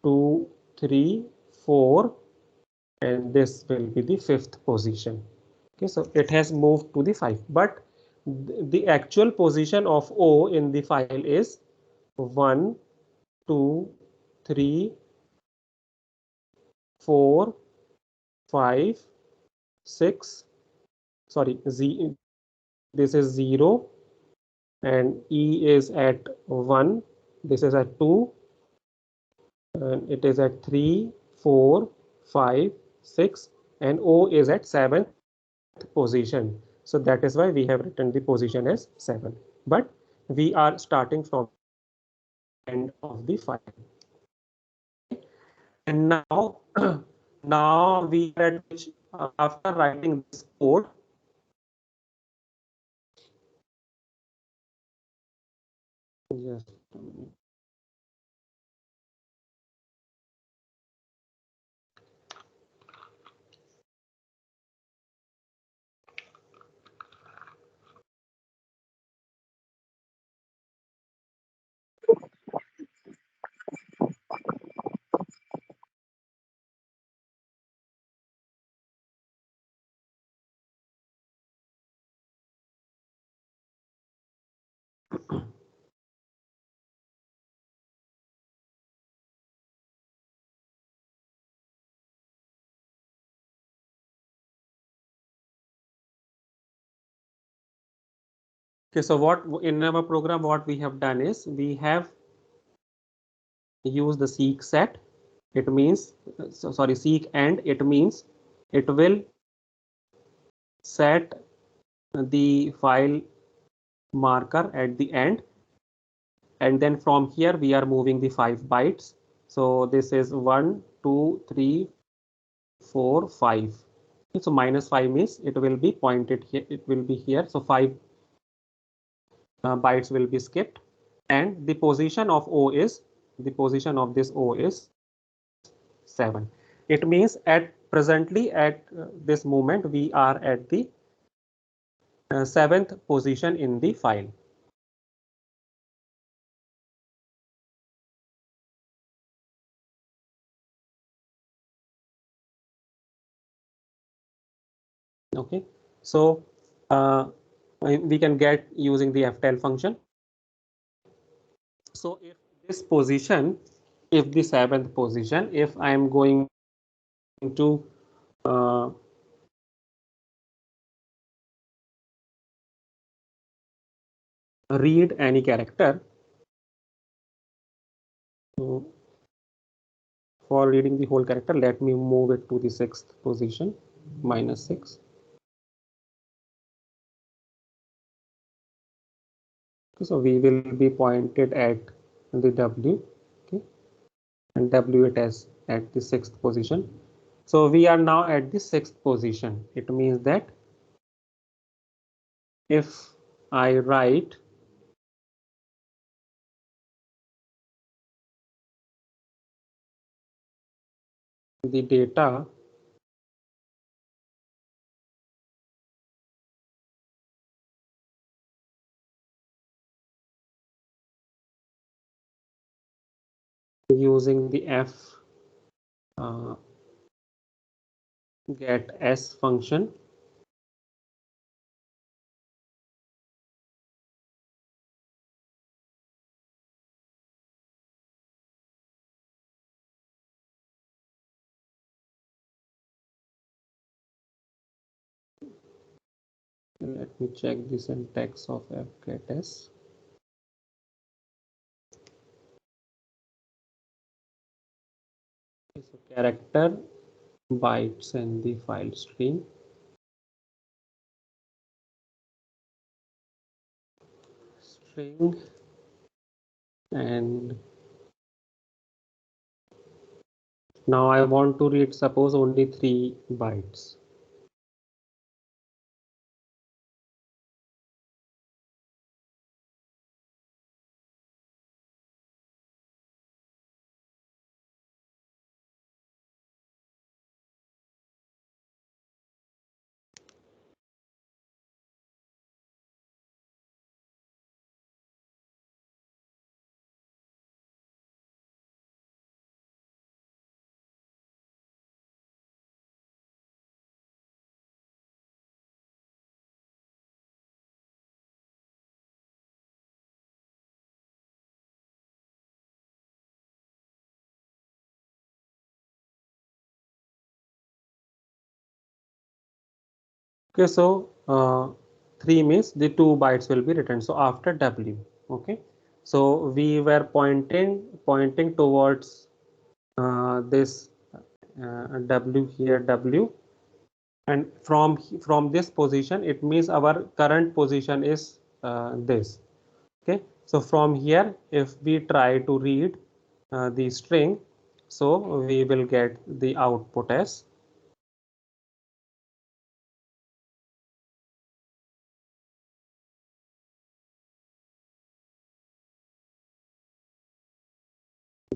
2, 3, 4, and this will be the 5th position. Okay, so it has moved to the 5, but the actual position of O in the file is 1, 2, 3, 4, 5, 6. Sorry, Z, this is 0, and E is at 1, this is at 2, and it is at 3, 4, 5, 6, and O is at 7th position. So that is why we have written the position as 7. But we are starting from end of the file. And now, now we are at which, after writing this code, just Okay, so what in our program, what we have done is we have used the seek set. It means, sorry, seek and it means it will set the file marker at the end, and then from here we are moving the 5 bytes. So this is 1, 2, 3, 4, 5. So minus 5 means it will be pointed here, it will be here. So 5 bytes will be skipped, and the position of O is, the position of this O is 7. It means at presently at this moment we are at the 7th position in the file. Okay, so we can get using the ftl function. So if this position, if the 7th position, if I am going to read any character, so for reading the whole character, let me move it to the 6th position, -6. Okay, so we will be pointed at the W, okay, and W it as at the 6th position. So we are now at the 6th position. It means that if I write the data using the f get s function, let me check the syntax of f get s. So character bytes and the file stream, string, and now I want to read, suppose, only 3 bytes. Okay, so 3 means the 2 bytes will be written. So after W, okay. So we were pointing towards this W here, W, and from this position, it means our current position is this. Okay, so from here, if we try to read the string, so we will get the output as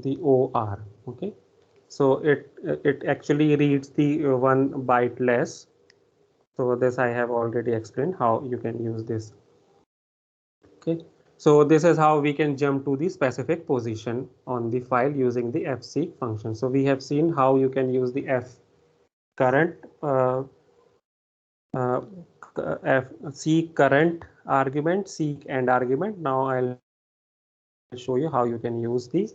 the OR. Okay, so it actually reads the 1 byte less. So this I have already explained how you can use this. Okay, so this is how we can jump to the specific position on the file using the Ffseq function. So we have seen how you can use the f current uh, seek current argument, seek end argument. Now I'll show you how you can use the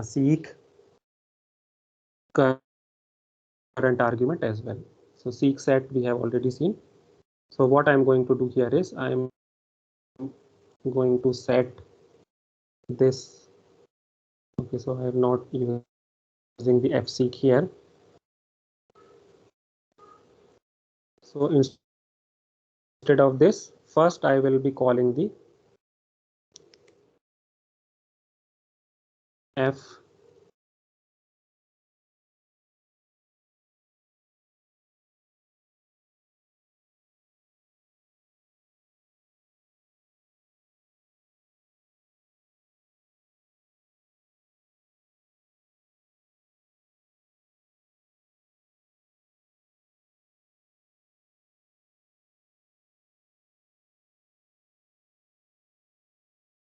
seek current argument as well. So seek set we have already seen. So what I'm going to do here is I'm going to set this. Okay, so I am not using the Ffseq here. So instead of this, first I will be calling the f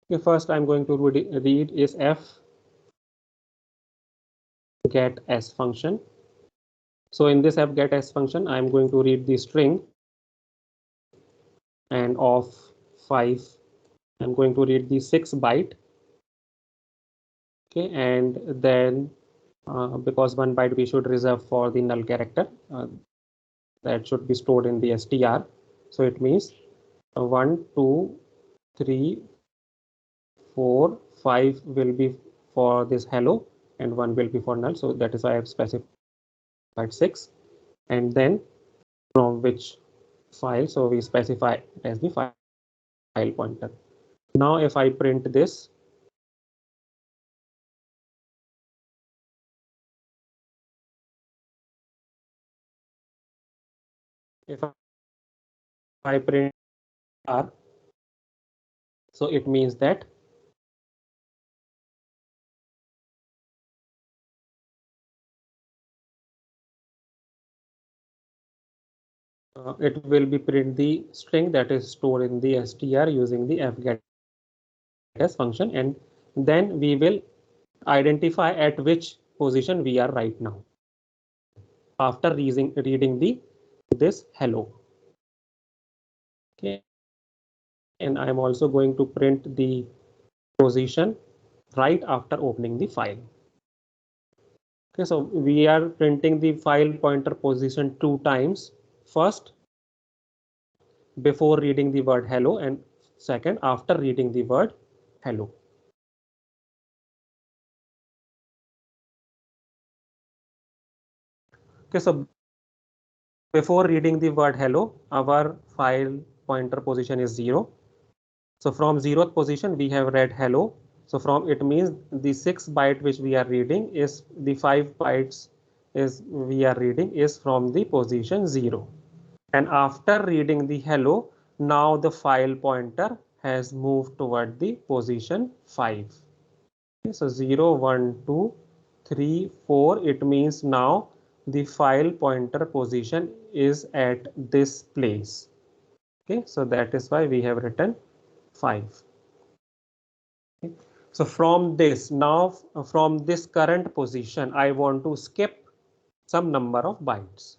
Okay, first I'm going to read is f get s function. So in this f get s function, I'm going to read the string and of 5. I'm going to read the 6 byte. Okay, and then because 1 byte we should reserve for the null character that should be stored in the str. So it means 1, 2, 3, 4, 5 will be for this hello and 1 will be for null. So that is why I have specified 6, and then from which file, so we specify it as the file pointer. Now if I print this, if I print r, so it means that it will be print the string that is stored in the str using the fgetS function, and then we will identify at which position we are right now after reading the this hello. Okay, and I'm also going to print the position right after opening the file. Okay, so we are printing the file pointer position 2 times. First, before reading the word hello, and second, after reading the word hello. Okay, so before reading the word hello, our file pointer position is 0. So from 0th position, we have read hello. So from it means the 6 byte which we are reading is the 5 bytes is we are reading is from the position 0. And after reading the hello, now the file pointer has moved toward the position 5. Okay, so 0, 1, 2, 3, 4, it means now the file pointer position is at this place. Okay, so that is why we have written 5. Okay. So from this, now from this current position, I want to skip some number of bytes.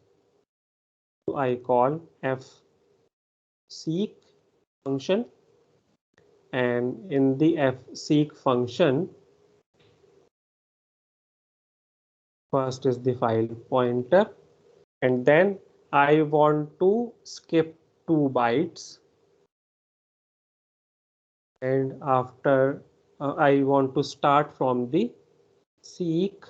So I call Ffseq function, and in the Ffseq function, first is the file pointer, and then I want to skip 2 bytes, and after I want to start from the seek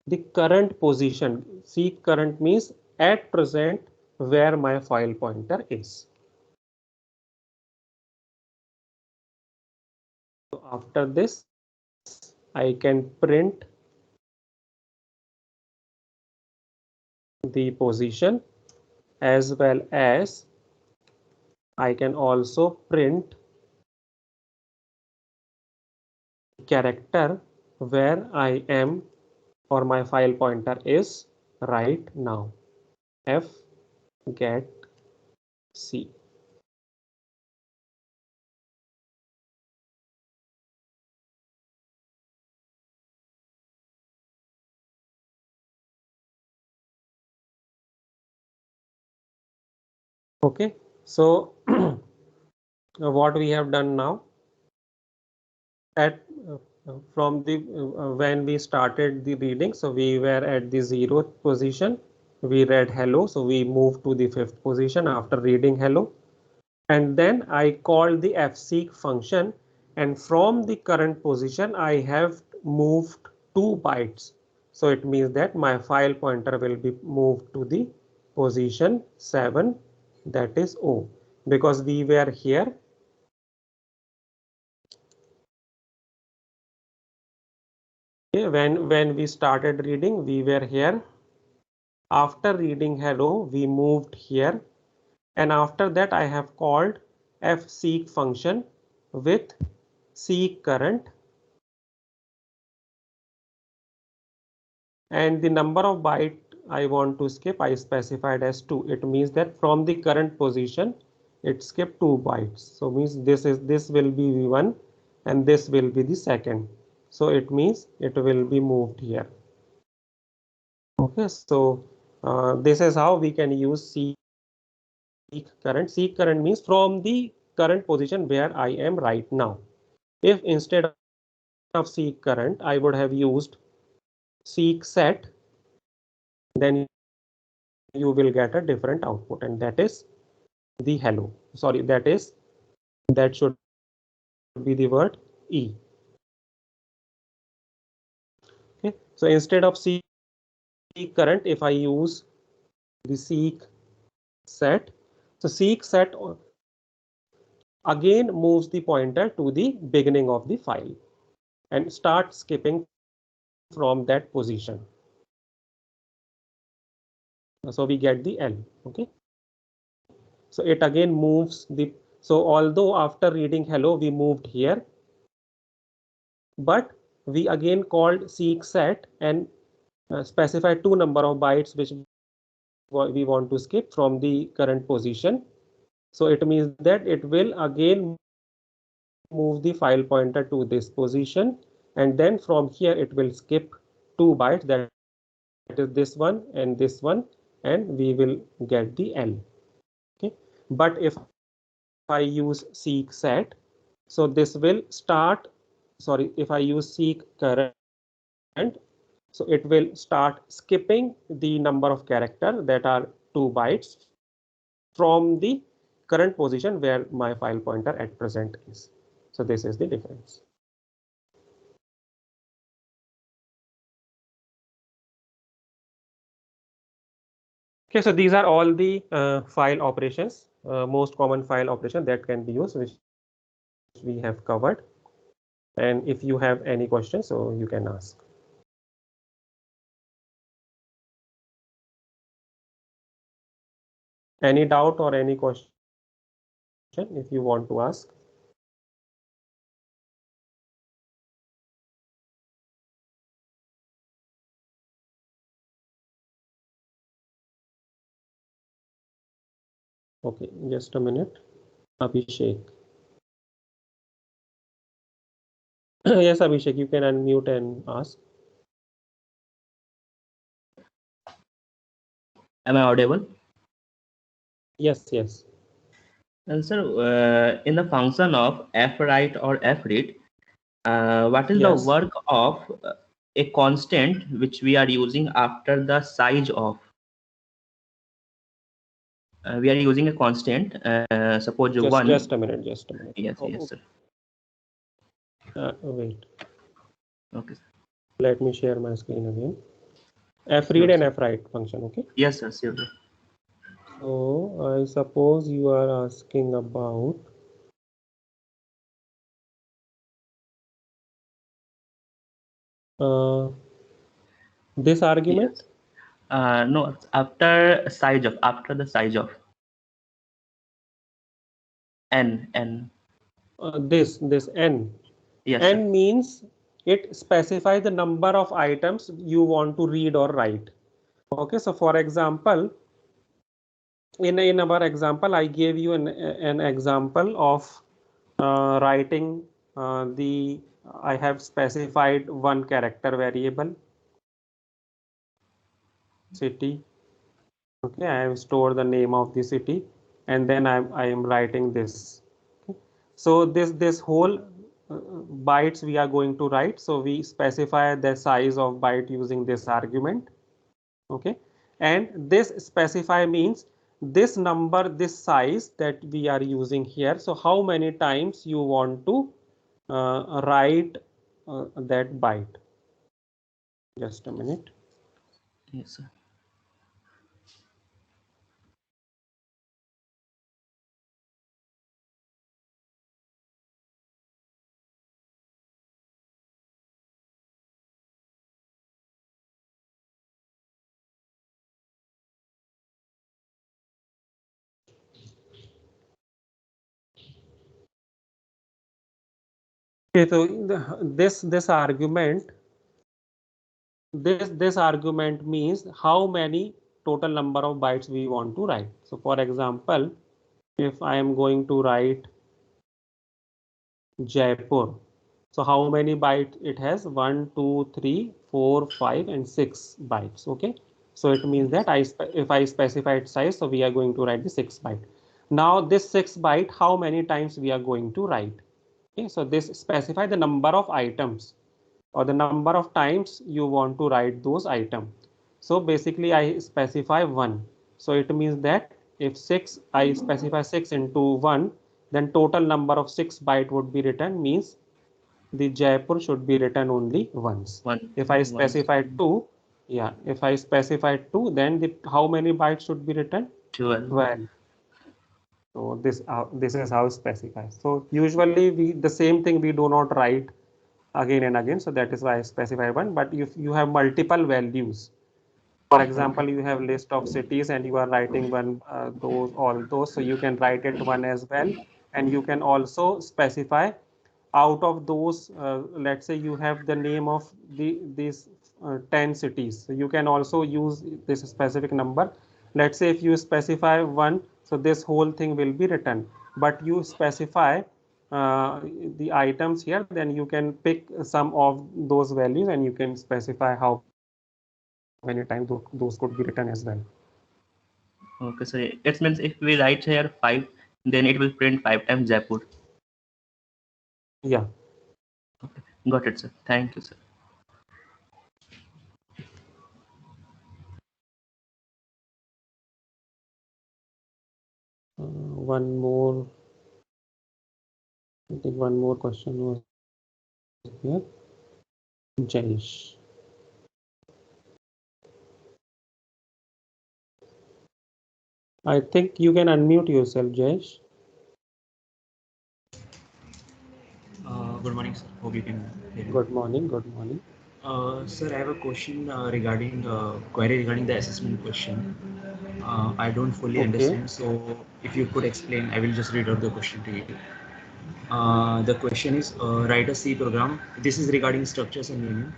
the current position. Seek current means at present where my file pointer is. So after this, I can print the position, as well as I can also print character where I am or my file pointer is right now. F get C. Okay, so what we have done now at from the when we started the reading, so we were at the 0th position, we read hello, so we moved to the 5th position after reading hello. and then I call the Ffseq function, and from the current position I have moved 2 bytes. So it means that my file pointer will be moved to the position 7, that is O, because we were here. Okay, when we started reading, we were here. After reading hello, we moved here, and after that I have called Ffseq function with seek current, and the number of byte I want to skip I specified as 2. It means that from the current position it skipped 2 bytes. So means this will be V1 and this will be the second. So it means it will be moved here. Okay, so this is how we can use seek current. Seek current means from the current position where I am right now. If instead of seek current I would have used seek set, then you will get a different output, and that is the hello. Sorry, that should be the word E. Okay, so instead of seek current, if I use the seek set, so seek set again moves the pointer to the beginning of the file and start skipping from that position. So we get the L. Okay, so it again moves the, so although after reading hello we moved here, but we again called seek set and specify 2 number of bytes which we want to skip from the current position. So it means that it will again move the file pointer to this position, and then from here it will skip 2 bytes, that is this one, and we will get the L. Okay, but if I use seek set, so this will start, sorry, if I use seek current, so it will start skipping the number of characters that are 2 bytes from the current position where my file pointer at present is. So this is the difference. Okay, so these are all the file operations, most common file operation that can be used, which we have covered. And if you have any questions, so you can ask. Any doubt or any question if you want to ask? Okay, just a minute. Abhishek. Yes, Abhishek, you can unmute and ask. Am I audible? Yes, yes. And sir, in the function of fwrite or fread, what is the Yes. work of a constant which we are using after the size of? We are using a constant, suppose one. Just a minute, Yes, Oh, yes, sir. wait. Okay. Let me share my screen again. Fread Sure, and sir. fwrite function, okay? Yes, sir, sure. So I suppose you are asking about this argument. Yes. No, after the size of n. This n. Yes, N sir. means it specifies the number of items you want to read or write. Okay, so for example, in our example, I gave you an example of writing I have specified one character variable, city. Okay, I have stored the name of the city, and then I am writing this. Okay. So this whole bytes we are going to write. So we specify the size of byte using this argument. Okay, and this specify means this number, this size that we are using here. So how many times you want to write that byte? Just a minute. Yes, sir. Okay, so this argument, this argument means how many total number of bytes we want to write. So for example, if I am going to write Jaipur, so how many bytes it has? 1, 2, 3, 4, 5, and 6 bytes. Okay, so it means that if I specified size, so we are going to write the 6 byte. Now this 6 byte, how many times we are going to write? Okay, so this specify the number of items or the number of times you want to write those items. So basically I specify 1. So it means that if 6, I specify 6 into 1, then total number of 6 byte would be written, means the Jaipur should be written only once. If I specify 2, yeah, if I specify 2, then how many bytes should be written? 12. So this is how specify. So usually the same thing we do not write again and again. So that is why I specify 1. But if you have multiple values, for example, you have list of cities and you are writing all those, so you can write it 1 as well. And you can also specify out of those, let's say you have the name of these 10 cities. So you can also use this specific number. Let's say if you specify 1, so this whole thing will be written. But you specify the items here, then you can pick some of those values and you can specify how many times those could be written as well. Okay, so it means if we write here 5, then it will print 5 times Jaipur. Yeah. Okay, got it, sir. Thank you, sir. One more, I think one more question was here. Jayesh. I think you can unmute yourself, Jayesh. Good morning, sir. Hope you can hear me. Good morning. Good morning. Sir, I have a question regarding query regarding the assessment question. I don't fully understand, so if you could explain, I will just read out the question to you. The question is write a C program. This is regarding structures and union.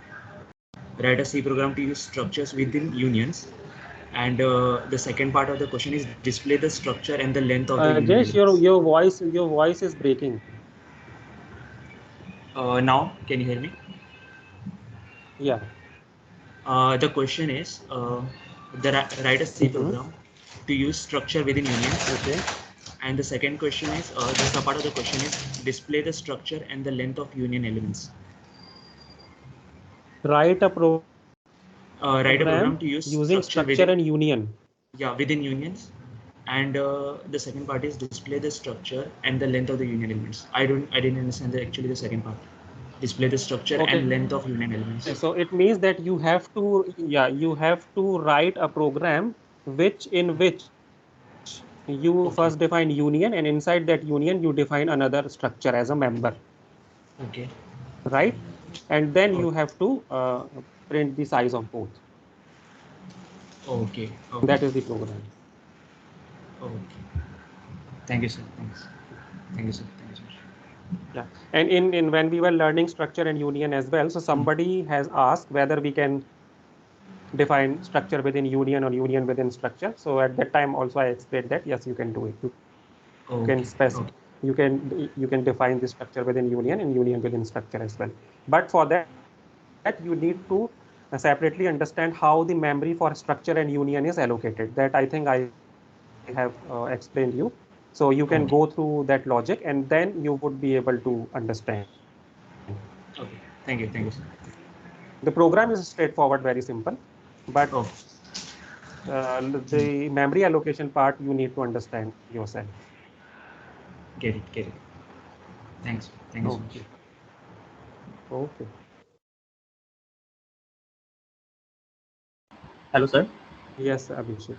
Write a C program to use structures within unions. And the second part of the question is display the structure and the length of the union. Jayesh, your voice is breaking. Now, can you hear me? Yeah. The question is write a C program to use structure within unions. Okay. And the second question is the subpart of the question is display the structure and the length of union elements. Write a program to use using structure and union. Yeah, within unions. And the second part is display the structure and the length of the union elements. I didn't understand actually the second part. Display the structure and length of union elements. So it means that you have to write a program which you first define union, and inside that union you define another structure as a member. Okay. Right? And then you have to print the size of both. Okay. That is the program. Okay. Thank you, sir. Thanks. Thank you, sir. Thank you, sir. Yeah, and in when we were learning structure and union as well, so somebody has asked whether we can define structure within union or union within structure. So at that time also I explained that yes, you can do it. You can specify, you can define the structure within union and union within structure as well. But for that you need to separately understand how the memory for structure and union is allocated. That I think I have explained you. So you can go through that logic and then you would be able to understand. Okay. Thank you. Thank you, sir. The program is straightforward, very simple, but the memory allocation part you need to understand yourself. Get it. Thanks so much. Okay. Hello, sir. Yes, Abhishek.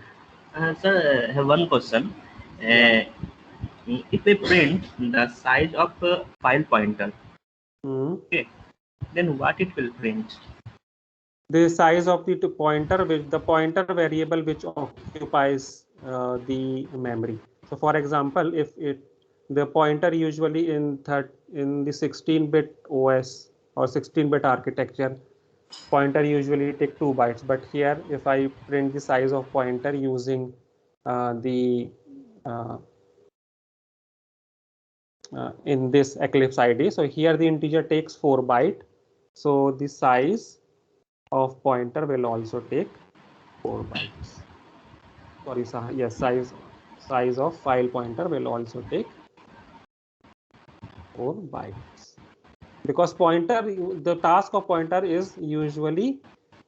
Sir, I have one question. Yeah. If we print the size of a file pointer, okay, then what it will print? The size of the pointer, which the pointer variable which occupies the memory. So, for example, if the pointer usually in the 16-bit OS or 16-bit architecture, pointer usually take 2 bytes. But here, if I print the size of pointer using the in this Eclipse ID, so here the integer takes 4 byte. So the size of pointer will also take 4 bytes. Sorry, yes, size of file pointer will also take 4 bytes. Because pointer, the task of pointer is usually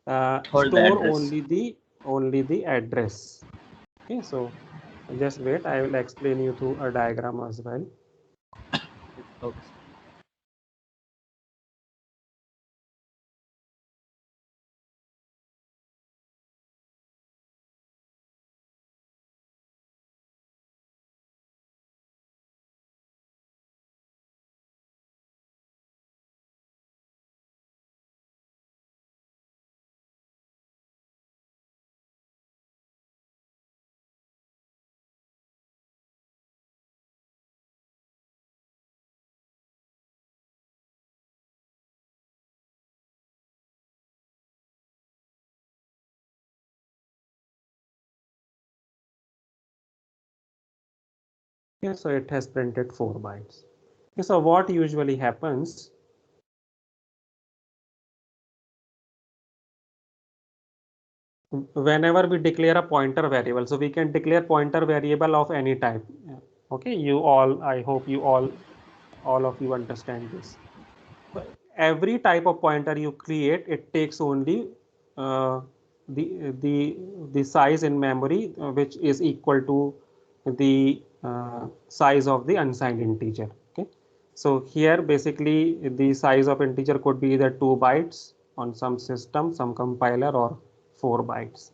Hold the store address. only the address. Okay, so just wait, I will explain you through a diagram as well. Okay. Okay, so it has printed 4 bytes. Okay, so what usually happens, whenever we declare a pointer variable, so we can declare pointer variable of any type. Okay, I hope all of you understand this. So every type of pointer you create, it takes only uh, the size in memory which is equal to the size of the unsigned integer. Okay, so here basically the size of integer could be either 2 bytes on some system, some compiler, or 4 bytes.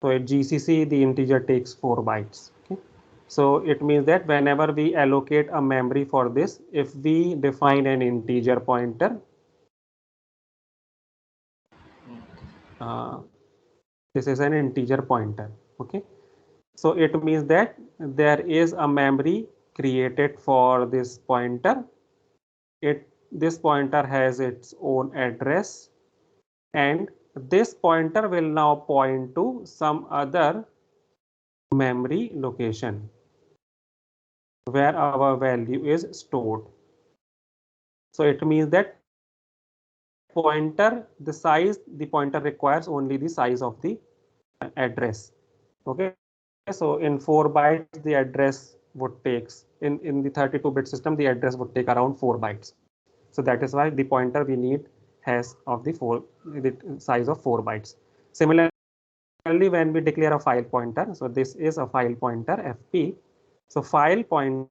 So at GCC the integer takes 4 bytes. Okay, so it means that whenever we allocate a memory for this, if we define an integer pointer, this is an integer pointer. Okay, so it means that there is a memory created for this pointer. This pointer has its own address, and this pointer will now point to some other memory location where our value is stored. So it means that pointer, the pointer requires only the size of the address. Okay, so in 4 bytes, the address would take, in the 32-bit system, the address would take around 4 bytes. So that is why the pointer we need has of the size of 4 bytes. Similarly, when we declare a file pointer, so this is a file pointer FP. So file pointer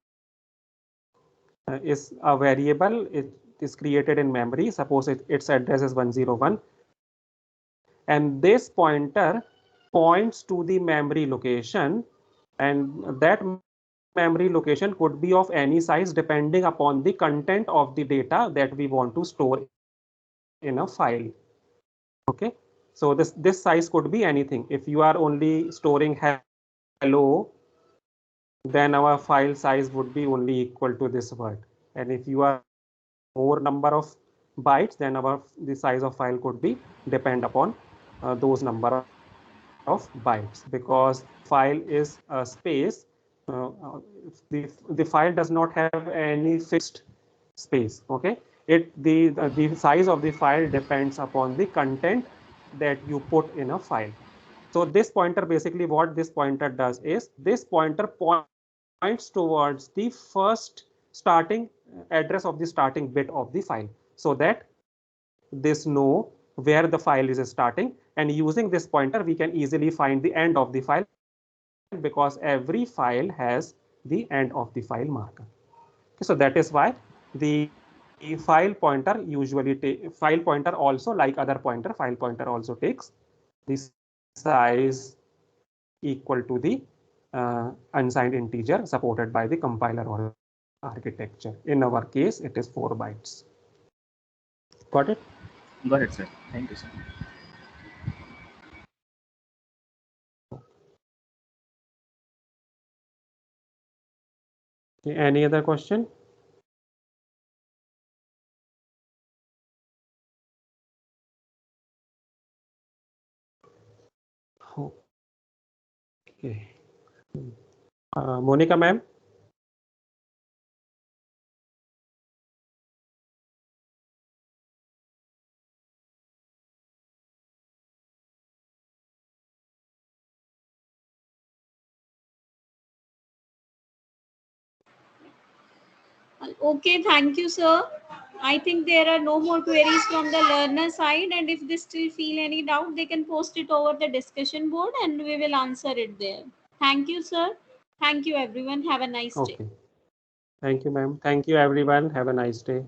is a variable. It is created in memory. Suppose its address is 101, and this pointer points to the memory location, and that memory location could be of any size depending upon the content of the data that we want to store in a file. Okay, so this size could be anything. If you are only storing hello, then our file size would be only equal to this word. And if you are more number of bytes, then the size of file could be depend upon those number of bytes, because file is a space. The file does not have any fixed space. Okay, the size of the file depends upon the content that you put in a file. So this pointer, basically what this pointer does is, this pointer points towards the first starting address of the starting bit of the file, so that this know where the file is starting, and using this pointer we can easily find the end of the file, because every file has the end of the file marker. Okay, so that is why the file pointer usually file pointer also, like other pointer, file pointer also takes the size equal to the unsigned integer supported by the compiler or architecture. In our case, it is 4 bytes. Got it? Got it, sir. Thank you, sir. Okay, any other question? Okay. Monica ma'am? Okay, thank you, sir. I think there are no more queries from the learner side, and if they still feel any doubt, they can post it over the discussion board and we will answer it there. Thank you, sir. Thank you, everyone. Have a nice day. Okay. Thank you, ma'am. Thank you, everyone. Have a nice day.